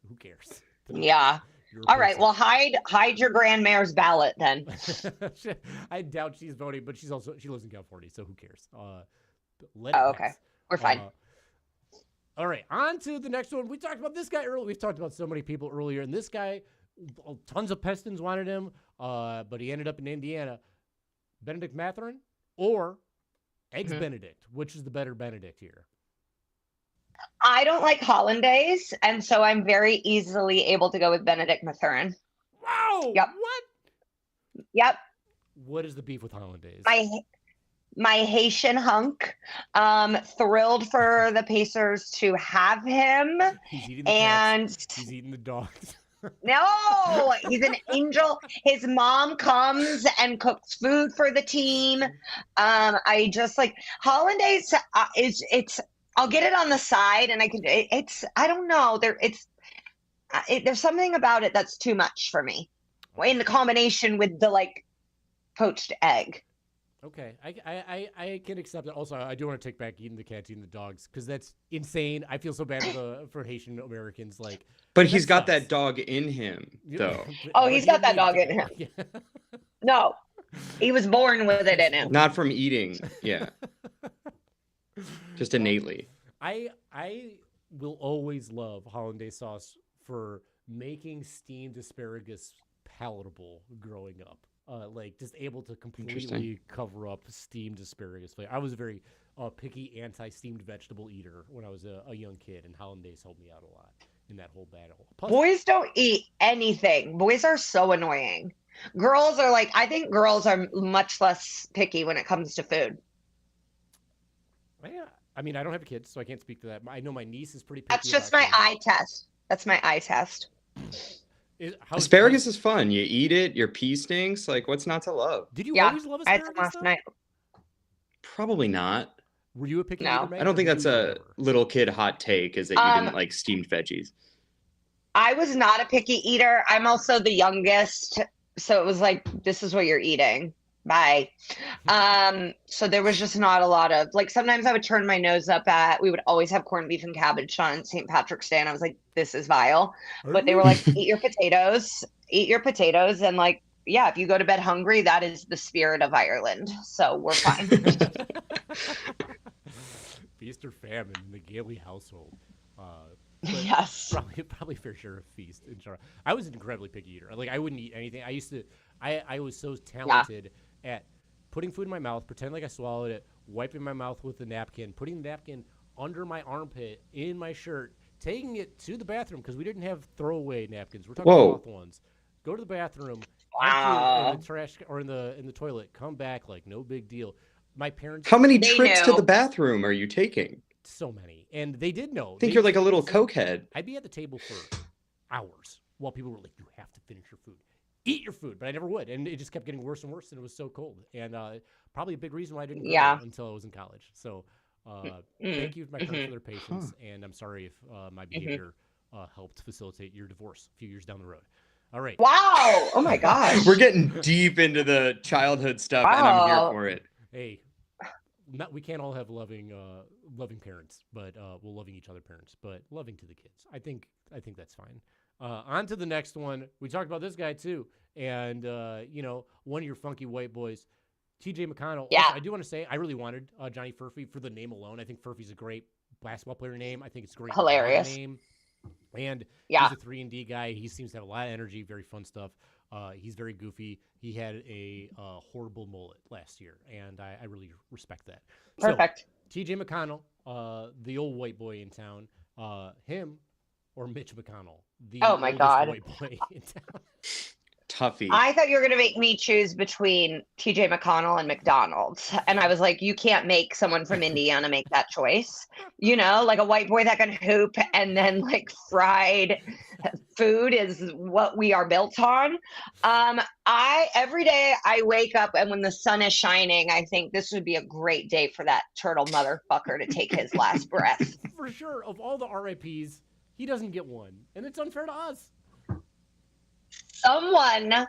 who cares? Yeah. You're a All right. person. Well, hide your grandmare's ballot then. I doubt she's voting, but she lives in California, so who cares? Let it Oh, pass. okay. We're fine. All right, on to the next one. We talked about this guy earlier. We've talked about so many people earlier, and this guy, tons of Pistons wanted him, but he ended up in Indiana. Benedict Mathurin or Eggs Benedict? Which is the better Benedict here? I don't like hollandaise, and so I'm very easily able to go with Benedict Mathurin. Wow! Yep. What? Yep. What is the beef with hollandaise? My Haitian hunk, thrilled for the Pacers to have him. He's eating the and cats. He's eating the dogs. No, he's an angel. His mom comes and cooks food for the team. I just like hollandaise. It's. I'll get it on the side, and I don't know. There's something about it that's too much for me. In the combination with the poached egg. Okay, I can accept it. Also, I do want to take back eating the cats, eating the dogs, because that's insane. I feel so bad for Haitian Americans. But he's got that dog in him, though. Oh, he's got that dog in him. Yeah. No, he was born with it in him. Not from eating. Yeah. Just innately. I will always love hollandaise sauce for making steamed asparagus palatable growing up. Just able to completely cover up steamed asparagus flavor. I was a very picky anti-steamed vegetable eater when I was a young kid, and hollandaise helped me out a lot in that whole battle. Plus, boys don't eat anything. Boys are so annoying. Girls are I think girls are much less picky when it comes to food. Yeah, I mean, I don't have kids, so I can't speak to that. I know my niece is pretty picky. That's just my eye test. That's my eye test. Asparagus is fun. You eat it, your pee stinks. What's not to love? Did you always love asparagus? I had some last night. Probably not. Were you a picky No. eater, Meg, I don't think that's a little kid hot take, is that you didn't like steamed veggies. I was not a picky eater. I'm also the youngest, so it was this is what you're eating. Bye. So there was just not a lot of sometimes I would turn my nose up at, we would always have corned beef and cabbage on St. Patrick's Day, and I was like, this is vile. But they were like, eat your potatoes, and yeah, if you go to bed hungry, that is the spirit of Ireland. So we're fine. Feast or famine in the Gailey household. Yes. Probably fair share of feast. I was an incredibly picky eater. I wouldn't eat anything. I was so talented at putting food in my mouth, pretend like I swallowed it, wiping my mouth with a napkin, putting the napkin under my armpit in my shirt, taking it to the bathroom because we didn't have throwaway napkins. We're talking cloth ones. Go to the bathroom, empty it in the trash or in the toilet, come back no big deal. My parents. How many trips to the bathroom are you taking? So many, and they did know. I think you're like a little cokehead. I'd be at the table for hours while people were like, "You have to finish your food, eat your food," but I never would, and it just kept getting worse and worse, and it was so cold. And probably a big reason why I didn't go until I was in college. So thank you to my parents for their patience, and I'm sorry if my behavior helped facilitate your divorce a few years down the road. All right. Wow. Oh my gosh. We're getting deep into the childhood stuff, and I'm here for it. Hey. We can't all have loving parents, but loving each other parents, but loving to the kids. I think that's fine. On to the next one. We talked about this guy too, and one of your funky white boys, TJ McConnell. Yeah. Also, I do want to say I really wanted Johnny Furphy for the name alone. I think Furphy's a great basketball player name. I think it's a great hilarious name, and he's a 3-and-D guy. He seems to have a lot of energy, very fun stuff. He's very goofy. He had a horrible mullet last year, and I really respect that. Perfect. So, TJ McConnell, the old white boy in town, him or Mitch McConnell, the oldest white boy in town. Toughie. I thought you were going to make me choose between TJ McConnell and McDonald's. And I was like, you can't make someone from Indiana make that choice. A white boy that can hoop and then fried food is what we are built on. Every day I wake up and when the sun is shining, I think this would be a great day for that turtle motherfucker to take his last breath. For sure. Of all the RIPs, he doesn't get one. And it's unfair to us. Someone,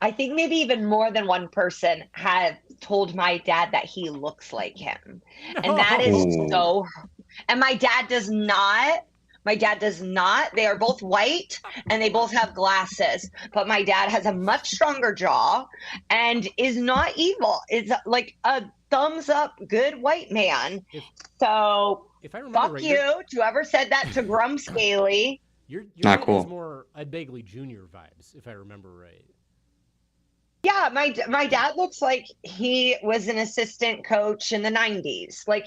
I think maybe even more than one person, have told my dad that he looks like him. And No. that is Ooh. so, and my dad does not. My dad does not. They are both white and they both have glasses, but my dad has a much stronger jaw and is not evil. Is like a thumbs up good white man. So If I remember fuck right, you to whoever said that to Grumps Gailey. your Not dad cool. has more Ed Begley Jr. vibes, if I remember right. Yeah, my dad looks like he was an assistant coach in the 90s. Like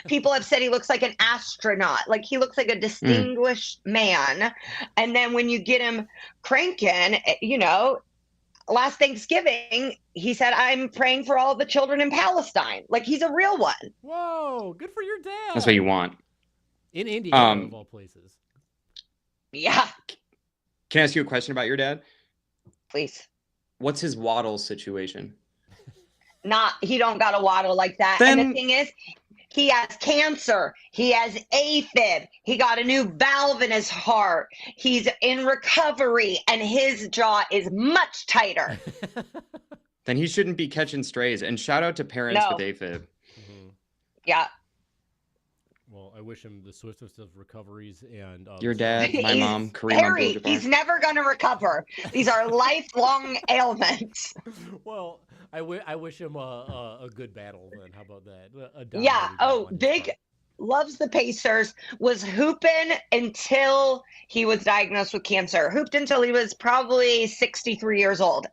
people have said he looks like an astronaut. Like he looks like a distinguished man. And then when you get him cranking, last Thanksgiving, he said, "I'm praying for all the children in Palestine." Like he's a real one. Whoa, good for your dad. That's what you want. In Indiana, of all places. Yeah, Can I ask you a question about your dad? please. What's his waddle situation? He don't got a waddle like that. Then- And the thing is, he has cancer. He has AFib. He got a new valve in his heart. He's in recovery, and his jaw is much tighter. Then he shouldn't be catching strays. And shout out to parents No. with AFib. Mm-hmm. Yeah. Well, I wish him the swiftest of recoveries and Your dad, my He's mom, Kareem Harry, Abdul-Jabbar. he's never going to recover. These are lifelong ailments. Well, I wish him a good battle then. How about that? Yeah. Oh, big loves the Pacers. Was hooping until he was diagnosed with cancer. Hooped until he was probably 63 years old.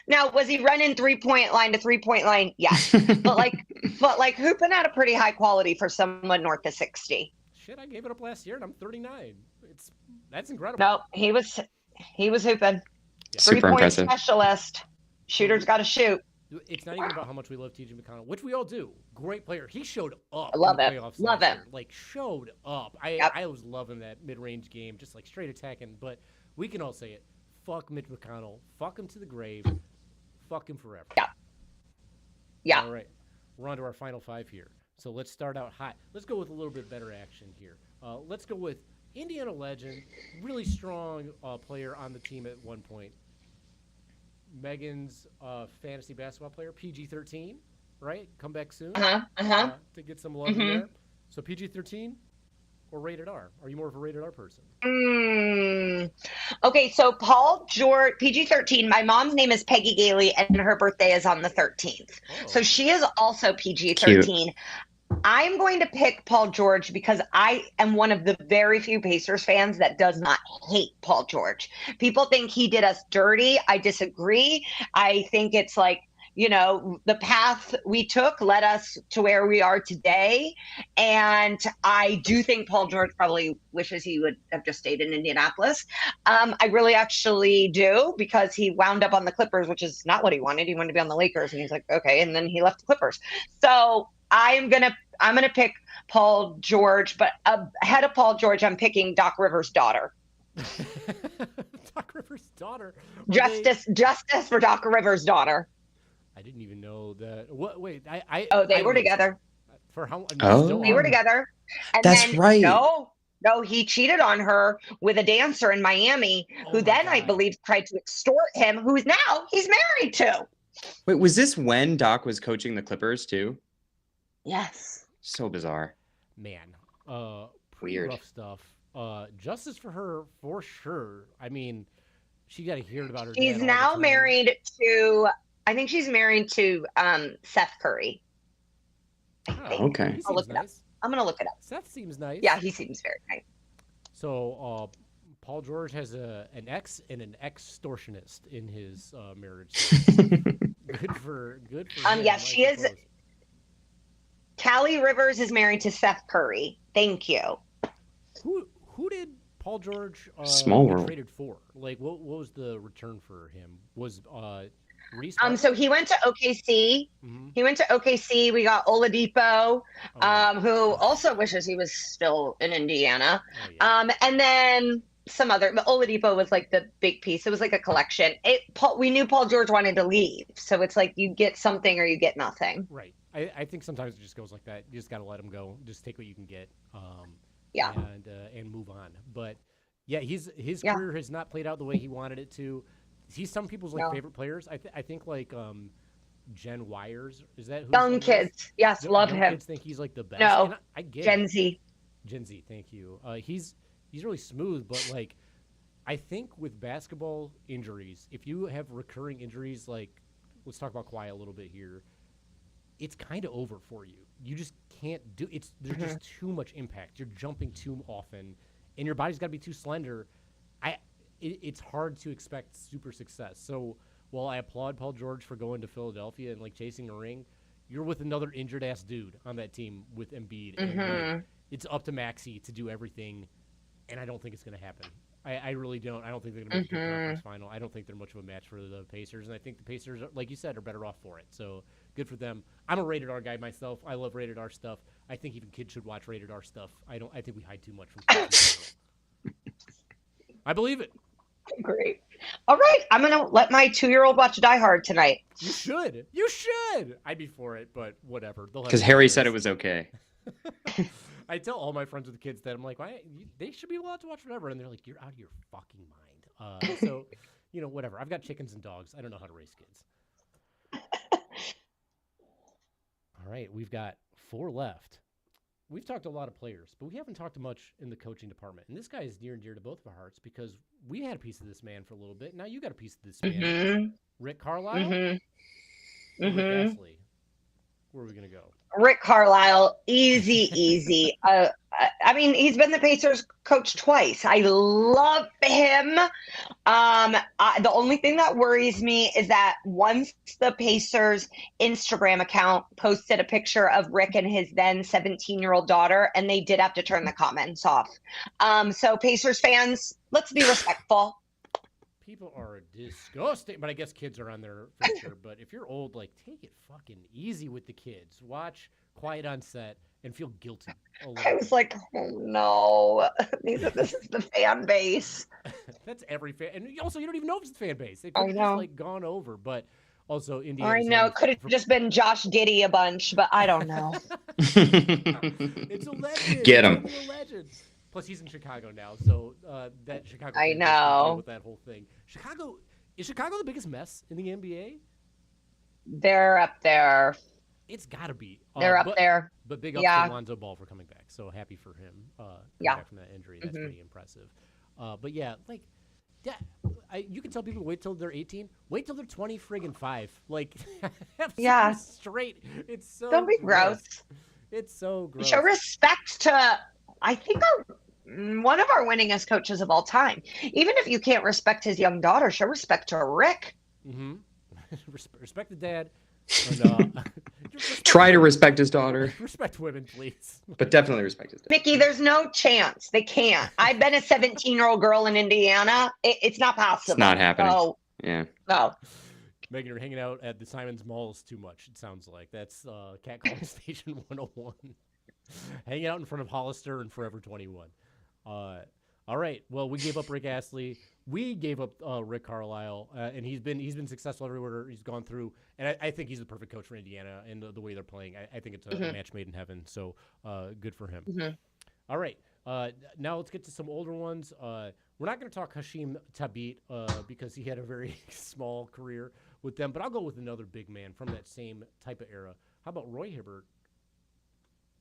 Now, was he running 3-point line to 3-point line? Yes. but like hooping at a pretty high quality for someone north of 60. Shit, I gave it up last year and I'm 39. That's incredible. No, he was hooping. Yeah. Super 3-point impressive. specialist. Shooter's got to shoot. It's not even about how much we love TJ McConnell, which we all do. Great player. He showed up I love in it. the playoffs Love last it. year. Like, showed up. I was loving that mid-range game, just like straight attacking. But we can all say it. Fuck Mitch McConnell. Fuck him to the grave. Fuck him forever. Yeah. Yeah. All right. We're on to our final five here. So let's start out hot. Let's go with a little bit better action here. Let's go with Indiana legend, really strong player on the team at one point. Megan's fantasy basketball player, PG-13, right? Come back soon to get some love in there. So PG-13 or rated R? Are you more of a rated R person? Okay, so Paul George, PG-13, my mom's name is Peggy Gailey, and her birthday is on the 13th. Oh. So she is also PG-13. I'm going to pick Paul George because I am one of the very few Pacers fans that does not hate Paul George. People think he did us dirty. I disagree. I think it's like, the path we took led us to where we are today. And I do think Paul George probably wishes he would have just stayed in Indianapolis. I really actually do, because he wound up on the Clippers, which is not what he wanted. He wanted to be on the Lakers, and he's like, okay. And then he left the Clippers. So I'm gonna pick Paul George, but ahead of Paul George, I'm picking Doc Rivers' daughter. Doc Rivers' daughter. Justice for Doc Rivers' daughter. I didn't even know that. What? Wait, They were together. For how? They were together. And That's then, right. No, he cheated on her with a dancer in Miami, who then I believe tried to extort him. Who's now he's married to. Wait, was this when Doc was coaching the Clippers too? Yes. So bizarre. Man, pretty Weird. rough stuff. Justice for her for sure. I mean, she got to hear about her. She's dad all now the time. married to. I think she's married to Seth Curry. I Oh, think. Okay. He I'll look seems it up. nice. I'm gonna look it up. Seth seems nice. Yeah, he seems very nice. So, Paul George has an ex and an extortionist in his marriage. Good for him. Yeah, I she is. suppose. Callie Rivers is married to Seth Curry. Thank you. Who did Paul George Small get world. traded for? Like, what was the return for him? Was Reese? So he went to OKC. Mm-hmm. He went to OKC. We got Oladipo, Oh, who also wishes he was still in Indiana. oh, yeah. And then some other. But Oladipo was like the big piece. It was like a collection. We knew Paul George wanted to leave, so it's like you get something or you get nothing. Right. I think sometimes it just goes like that. You just got to let him go. Just take what you can get. Yeah. And move on. But yeah, his Yeah. career has not played out the way he wanted it to. He's some people's like No. favorite players. I think like Gen Yers. Is that who's Young on this? kids. Yes, love Young him. kids think he's like the best. No, And I get Gen it. Z. Gen Z, thank you. He's really smooth, but like I think with basketball injuries, if you have recurring injuries, like let's talk about Kawhi a little bit here, it's kind of over for you. You just can't do it's. There's just too much impact. You're jumping too often, and your body's got to be too slender. It's hard to expect super success. So while I applaud Paul George for going to Philadelphia and like chasing a ring, you're with another injured ass dude on that team with Embiid, and like, it's up to Maxey to do everything, and I don't think it's going to happen. I really don't. I don't think they're going to make the conference final. I don't think they're much of a match for the Pacers, and I think the Pacers, like you said, are better off for it. So good for them. I'm a rated R guy myself. I love rated R stuff. I think even kids should watch rated R stuff. I think we hide too much from kids. I believe it. Great. All right. I'm going to let my 2-year-old watch Die Hard tonight. You should. You should. I'd be for it, but whatever. Because Harry said it was okay. I tell all my friends with kids that I'm like, they should be allowed to watch whatever, and they're like, "You're out of your fucking mind." So, whatever. I've got chickens and dogs. I don't know how to raise kids. All right, we've got 4 left. We've talked to a lot of players, but we haven't talked much in the coaching department. And this guy is near and dear to both of our hearts because we had a piece of this man for a little bit. Now you got a piece of this man. Rick Carlisle. Rick Astley. Where are we gonna go? Rick Carlisle, easy. I mean, he's been the Pacers coach twice. I love him. The only thing that worries me is that once the Pacers Instagram account posted a picture of Rick and his then 17-year-old daughter, and they did have to turn the comments off. So Pacers fans, let's be respectful. People are disgusting, but I guess kids are on there for sure. But if you're old, like, take it fucking easy with the kids. Watch Quiet on Set and feel guilty. I was like, oh no, this is the fan base. That's every fan, and also you don't even know if it's the fan base. They've I just know. like gone over, but also Indiana. I know, could have just been Josh Giddey a bunch, but I don't know. It's a legend. Get him. It's a legend. Plus, he's in Chicago now, so that Chicago. I fan base can deal know. with that whole thing. Is Chicago the biggest mess in the NBA? They're up there. It's got to be. They're up there. But big ups Yeah. to Lonzo Ball for coming back. So happy for him. Yeah. Back from that injury. That's pretty impressive. But yeah, like, you can tell people to wait till they're 18. Wait till they're 20 friggin' 5. Like, have Yeah. something straight. It's so Don't be gross. It's so gross. Show respect to, I think, one of our winningest coaches of all time. Even if you can't respect his young daughter, show respect to Rick. Mm-hmm. Respect the dad. And, Try to respect his daughter, respect women, please. but definitely respect his dad. Mickey, there's no chance. They can't. I've been a 17-year-old girl in Indiana. It's not possible. It's not happening. No. Yeah. No. Megan, you're hanging out at the Simons Malls too much, it sounds like. That's Catcalling Station 101. Hanging out in front of Hollister and Forever 21. All right. Well, we gave up Rick Astley. We gave up Rick Carlisle, and he's been successful everywhere he's gone through. And I think he's the perfect coach for Indiana and the way they're playing. I think it's a match made in heaven. So good for him. All right. Now let's get to some older ones. We're not going to talk Hashim Thabit because he had a very small career with them, but I'll go with another big man from that same type of era. How about Roy Hibbert?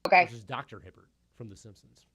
Okay. Versus Dr. Hibbert from The Simpsons.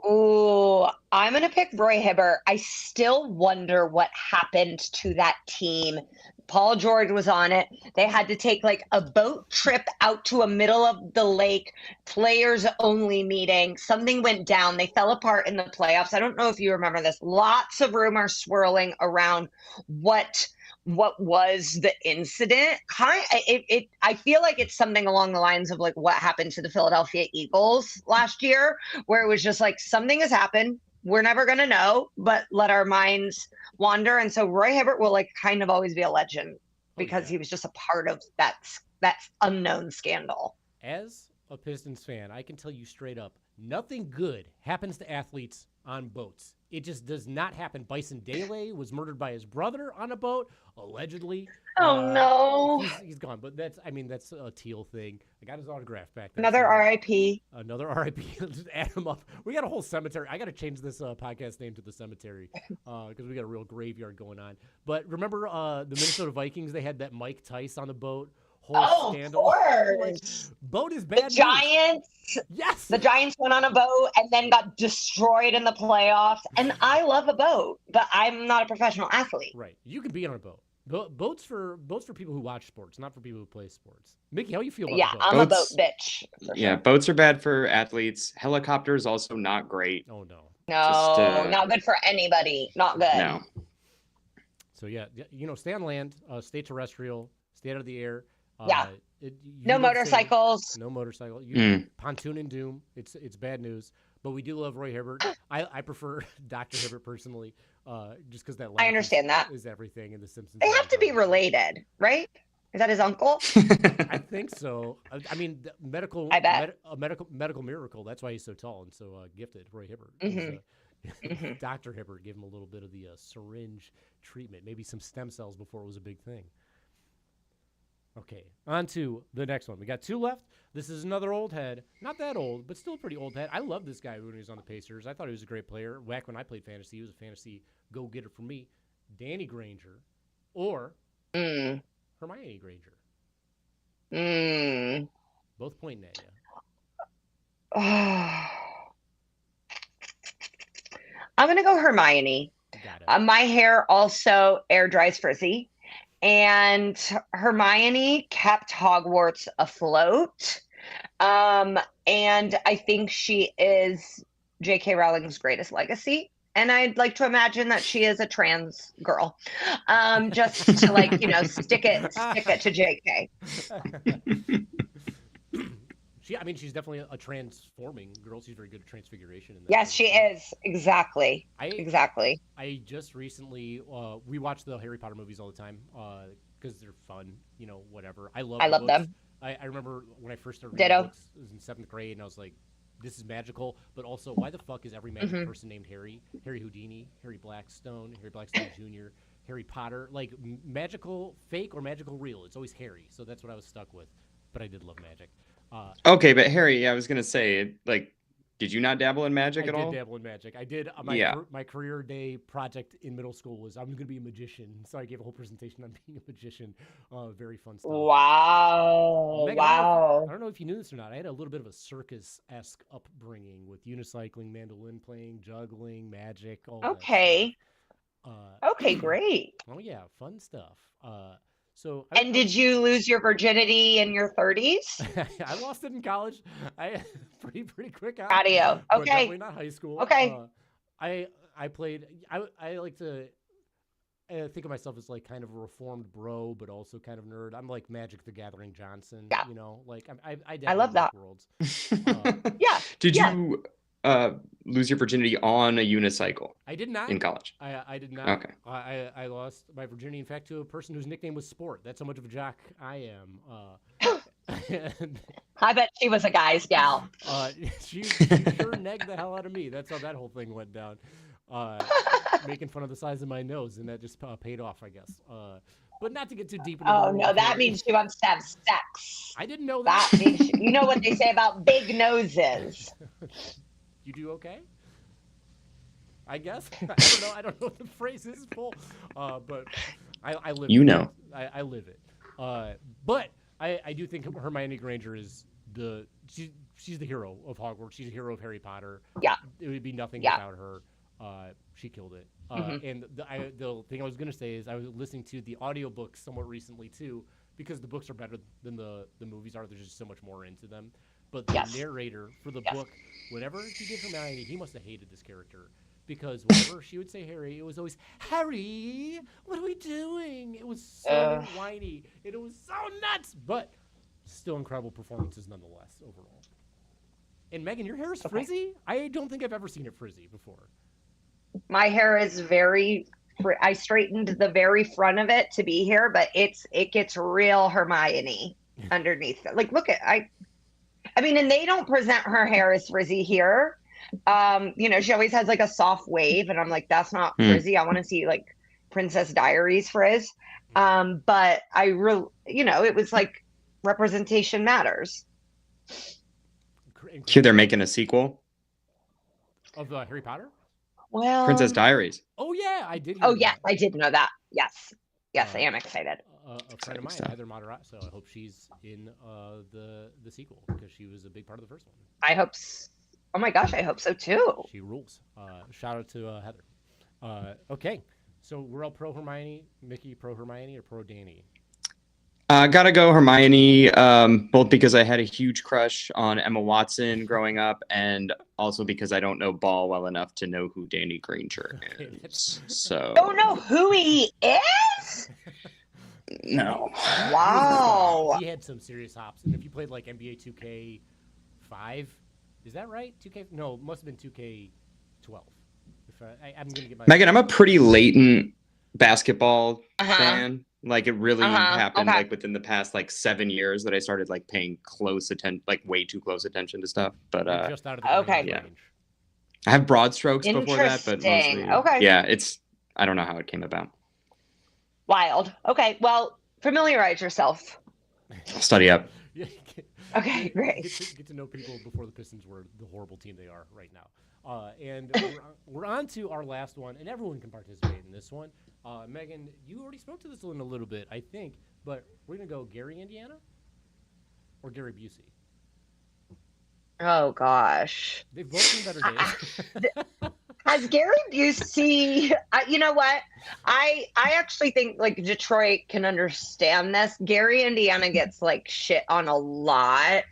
Oh, I'm going to pick Roy Hibbert. I still wonder what happened to that team. Paul George was on it. They had to take like a boat trip out to a middle of the lake, players only meeting. Something went down. They fell apart in the playoffs. I don't know if you remember this. Lots of rumors swirling around what was the incident. I feel like it's something along the lines of like what happened to the Philadelphia Eagles last year, where it was just like something has happened. We're never going to know, but let our minds wander. And so Roy Hibbert will like kind of always be a legend because he was just a part of that unknown scandal. As a Pistons fan, I can tell you straight up, nothing good happens to athletes on boats. It just does not happen. Bison Dele was murdered by his brother on a boat, allegedly. Oh no. He's gone, but that's a Teal thing. I got his autograph back there. Another RIP. Another RIP. Just add him up. We got a whole cemetery. I got to change this podcast name to the cemetery because we got a real graveyard going on. But remember the Minnesota Vikings? They had that Mike Tice on the boat. Whole scandal. Of like, course. boat is bad. The Giants. Yes. The Giants went on a boat and then got destroyed in the playoffs. And I love a boat, but I'm not a professional athlete. Right. You can be on a boat. Boats for people who watch sports, not for people who play sports. Mickey, how you feel about boats? I'm a boat bitch. Yeah, boats are bad for athletes. Helicopters also not great. Oh no. No, not good for anybody. Not good. No. So yeah, stay on land, stay terrestrial, stay out of the air. No motorcycles. No motorcycle. Pontoon and Doom. It's bad news. But we do love Roy Hibbert. I prefer Dr. Hibbert personally, just because that. I understand that is everything in The Simpsons. They have to be related, right? Is that his uncle? I think so. I mean, medical. I bet. Medical miracle. That's why he's so tall and so gifted. Roy Hibbert. Dr. Hibbert gave him a little bit of the syringe treatment, maybe some stem cells before it was a big thing. Okay, on to the next one. We got 2 left. This is another old head. Not that old, but still a pretty old head. I love this guy when he was on the Pacers. I thought he was a great player. Back when I played fantasy, he was a fantasy go-getter for me. Danny Granger or Hermione Granger. Both pointing at you. I'm going to go Hermione. My hair also air dries frizzy. And Hermione kept Hogwarts afloat. And I think she is J.K. Rowling's greatest legacy. And I'd like to imagine that she is a trans girl. Just to stick it to J.K. She's definitely a transforming girl. She's very good at transfiguration. Yes, she is. Exactly. Exactly. I just recently, we watch the Harry Potter movies all the time because they're fun, whatever. I love them. I remember when I first started reading books, it was in 7th grade, and I was like, this is magical, but also, why the fuck is every magic person named Harry? Harry Houdini, Harry Blackstone Jr., Harry Potter. Like, magical fake or magical real. It's always Harry, so that's what I was stuck with. But I did love magic. Okay, but Harry, I was gonna say, did you not dabble in magic at all? I did dabble in magic. I did. My career day project in middle school was I'm going to be a magician. So I gave a whole presentation on being a magician. Very fun stuff. Wow. Megan, I don't know if you knew this or not. I had a little bit of a circus-esque upbringing with unicycling, mandolin playing, juggling, magic, all that stuff. Okay, great. Oh, yeah. Fun stuff. And did you lose your virginity in your 30s? I lost it in college. I pretty quick out. Audio. Okay. Definitely not high school. Okay. I played. I like to think of myself as kind of a reformed bro, but also kind of nerd. I'm like Magic the Gathering Johnson. Yeah. I love that. Worlds. Yeah. Did you lose your virginity on a unicycle? I did not. In college? I did not. Okay. I lost my virginity, in fact, to a person whose nickname was Sport. That's how much of a jock I am. I bet she was a guy's gal. She sure negged the hell out of me. That's how that whole thing went down. Making fun of the size of my nose, and that just paid off, I guess. But not to get too deep into that means she wants to have sex. I didn't know that. That means you know what they say about big noses. You do okay? I guess. I don't know if the phrase is full. But I live it. I live it. But I do think Hermione Granger is she's the hero of Hogwarts. She's a hero of Harry Potter. Yeah. It would be nothing without her. She killed it. And the thing I was going to say is I was listening to the audiobook somewhat recently too, because the books are better than the movies are. There's just so much more into them. But the narrator for the book, whenever he did Hermione, he must have hated this character. Because whenever she would say Harry, it was always, Harry, what are we doing? It was so whiny. It was so nuts. But still incredible performances nonetheless overall. And Megan, your hair is frizzy? I don't think I've ever seen it frizzy before. My hair is I straightened the very front of it to be here, but it gets real Hermione underneath. Look at, and they don't present her hair as frizzy here. She always has like a soft wave, and I'm like, that's not Hmm. frizzy. I want to see like Princess Diaries frizz. But I really, it was like representation matters. Here they're making a sequel. Of Harry Potter. Princess Well, Diaries. Oh yeah, I did hear oh that. yes, I did know that. Yes, I Uh, am excited. A friend Exciting of mine, stuff. Heather Matarazzo. I hope she's in the sequel because she was a big part of the first one. I hope. Oh my gosh, I hope so too. She rules. Shout out to Heather. Okay, so we're all pro Hermione. Mickey, pro Hermione or pro Danny? Gotta go Hermione, both because I had a huge crush on Emma Watson growing up, and also because I don't know ball well enough to know who Danny Granger Okay, is. So Don't know who he is. no. Wow. He had some serious hops, and if you played like NBA 2K5, is that right? 2K? No, it must have been 2K12. If I'm gonna get my Megan, I'm a pretty latent basketball Uh-huh. fan. Like it really happened Okay. like within the past like 7 years that I started like paying close attention, like way too close attention to stuff. But We're just out of the Okay. range. Yeah. I have broad strokes before that, but Interesting. mostly Okay. yeah, I don't know how it came about. Wild. Okay. Well, familiarize yourself. I'll study up. Yeah, Okay, great. Get to know people before the Pistons were the horrible team they are right now. And we're on to our last one, and everyone can participate in this one. Megan, you already spoke to this one a little bit, I think, but we're going to go Gary, Indiana, or Gary Busey. Oh gosh. They've both seen better days. Has Gary Busey? You know what? I actually think like Detroit can understand this. Gary, Indiana gets like shit on a lot,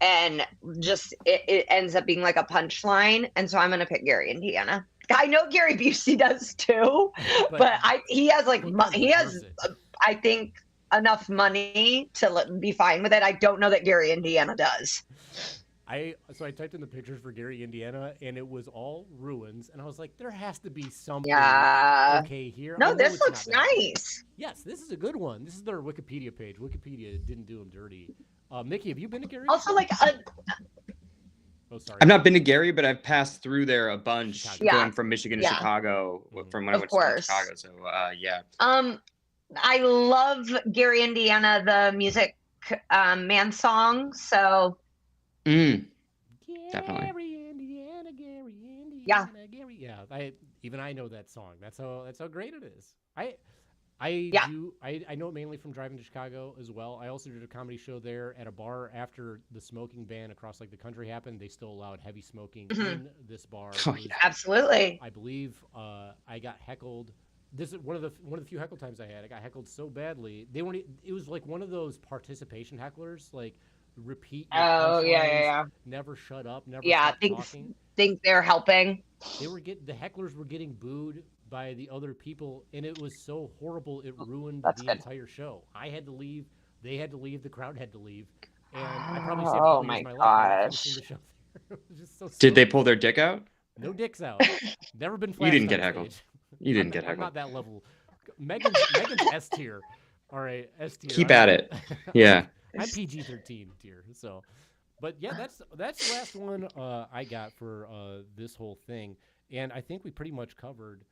and just it ends up being like a punchline. And so I'm gonna pick Gary, Indiana. I know Gary Busey does too, but he has like he has I think enough money to be fine with it. I don't know that Gary, Indiana does. So I typed in the pictures for Gary, Indiana, and it was all ruins, and I was like, there has to be something okay here. No, this looks nice. Yes, this is a good one. This is their Wikipedia page. Wikipedia didn't do them dirty. Mickey, have you been to Gary? Also, like oh, sorry. I've not been to Gary, but I've passed through there a bunch Chicago. going from Michigan to Chicago from when I went to Chicago. So yeah. I love Gary, Indiana, the music man song. So Definitely. Gary, Indiana, Gary, Indiana, Yeah. Gary. Yeah, I know that song. That's how great it is. I know it mainly from driving to Chicago as well. I also did a comedy show there at a bar after the smoking ban across like the country happened. They still allowed heavy smoking in this bar. Oh, yeah. Absolutely. I believe I got heckled. This is one of the few heckle times I had. I got heckled so badly. It was like one of those participation hecklers, like repeat. Yeah. Never shut up. Never stop talking. Think they're helping. The hecklers were getting booed by the other people, and it was so horrible. It ruined entire show. I had to leave. They had to leave. The crowd had to leave, and I probably saved a couple years of my life finishing the show. It was just so. Did they pull their dick out? No dicks out. Never been. You didn't get heckled. You didn't get heckled. I'm not that level. Megan's S tier. All right, S tier. Keep at it. Yeah. I'm PG-13 tier. So, but yeah, that's the last one I got for this whole thing, and I think we pretty much covered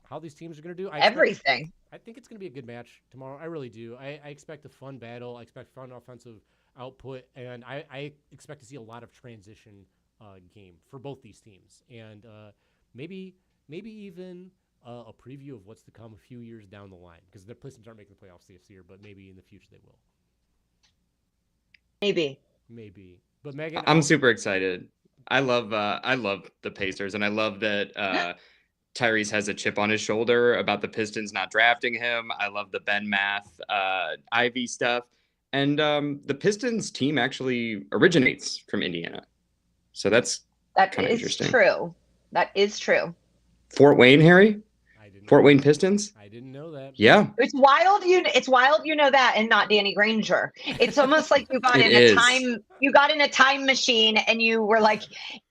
how these teams are going to do. Everything. I think it's going to be a good match tomorrow. I really do. I expect a fun battle. I expect fun offensive output, and I expect to see a lot of transition game for both these teams, and maybe even a preview of what's to come a few years down the line, because the Pistons aren't making the playoffs this year, but maybe in the future they will. Maybe. But Megan, I'm super excited. I love the Pacers, and I love that Tyrese has a chip on his shoulder about the Pistons not drafting him. I love the Ben Math, Ivy stuff, and the Pistons team actually originates from Indiana, so that is interesting. True. That is true. Fort Wayne, Harry. Fort Wayne Pistons. I didn't know that. Yeah. It's wild you know that and not Danny Granger. It's almost like you got in a time machine and you were like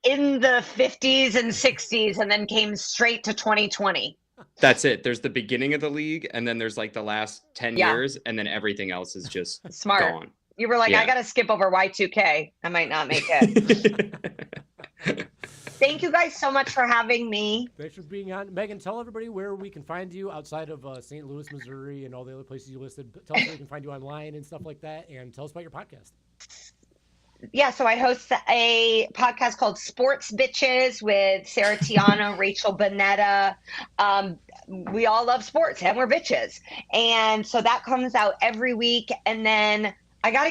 in the 50s and 60s and then came straight to 2020. That's it. There's the beginning of the league, and then there's like the last 10 years, and then everything else is just smart. Gone. You were like, I gotta skip over Y2K. I might not make it. Thank you guys so much for having me. Thanks for being on. Megan, tell everybody where we can find you outside of St. Louis, Missouri, and all the other places you listed. Tell us where we can find you online and stuff like that, and tell us about your podcast. Yeah, so I host a podcast called Sports Bitches with Sarah Tiana, Rachel Bonetta. We all love sports and we're bitches. And so that comes out every week. And then I gotta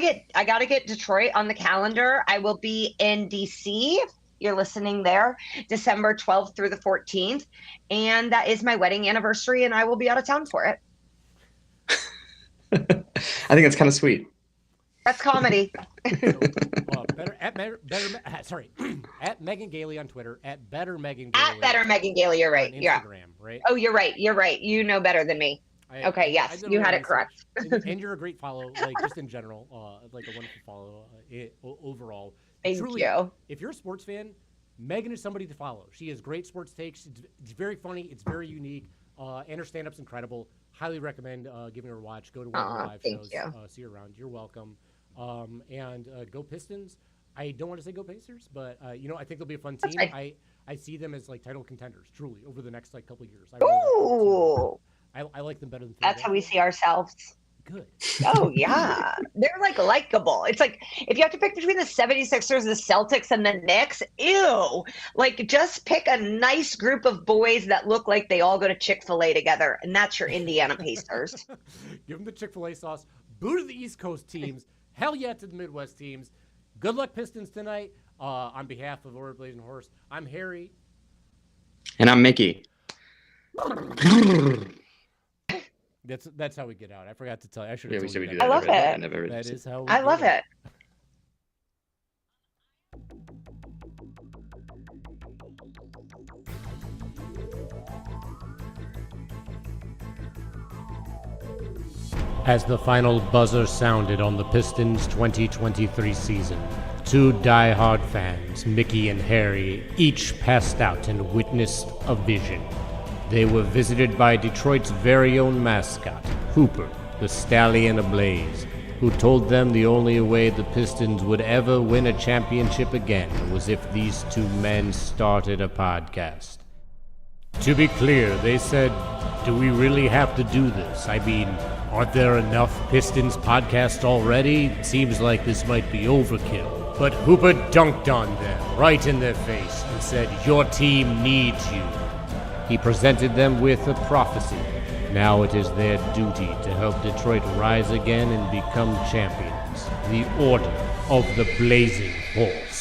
get Detroit on the calendar. I will be in DC, if you're listening there, December 12th through the 14th. And that is my wedding anniversary, and I will be out of town for it. I think that's kind of sweet. That's comedy. So, at Megan Gailey on Twitter, at Better Megan Gailey. At Better Megan Gailey, you're right. On Yeah. Instagram, right? Oh, you're right. You're right. You know better than me. Okay, yes, you had it correct. And you're a great follow, like just in general, like a wonderful follow overall. Thank Truly, you. If you're a sports fan, Megan is somebody to follow. She has great sports takes. It's very funny. It's very unique. And her stand-up's incredible. Highly recommend giving her a watch. Go to one of her live shows. You. See her around. You're welcome. And go Pistons. I don't want to say go Pacers, but I think they'll be a fun team. Right. I see them as like title contenders, truly, over the next like couple of years. Ooh. I like them better than. That's how we see ourselves. Good. Oh yeah, they're like likable. It's like if you have to pick between the 76ers, the Celtics, and the Knicks, ew. Like just pick a nice group of boys that look like they all go to Chick-fil-A together, and that's your Indiana Pacers. Give them the Chick-fil-A sauce. Boo to the East Coast teams. Hell yeah to the Midwest teams. Good luck Pistons tonight. On behalf of Order Blazing Horse, I'm Harry. And I'm Mickey. That's how we get out. I forgot to tell you. I should have Yeah, told you we that. I love it. That is how we I get love out. it. As the final buzzer sounded on the Pistons' 2023 season, two die-hard fans, Mickey and Harry, each passed out and witnessed a vision. They were visited by Detroit's very own mascot, Hooper, the stallion ablaze, who told them the only way the Pistons would ever win a championship again was if these two men started a podcast. To be clear, they said, do we really have to do this? I mean, aren't there enough Pistons podcasts already? It seems like this might be overkill. But Hooper dunked on them, right in their face, and said, your team needs you. He presented them with a prophecy. Now it is their duty to help Detroit rise again and become champions. The Order of the Blazing Horse.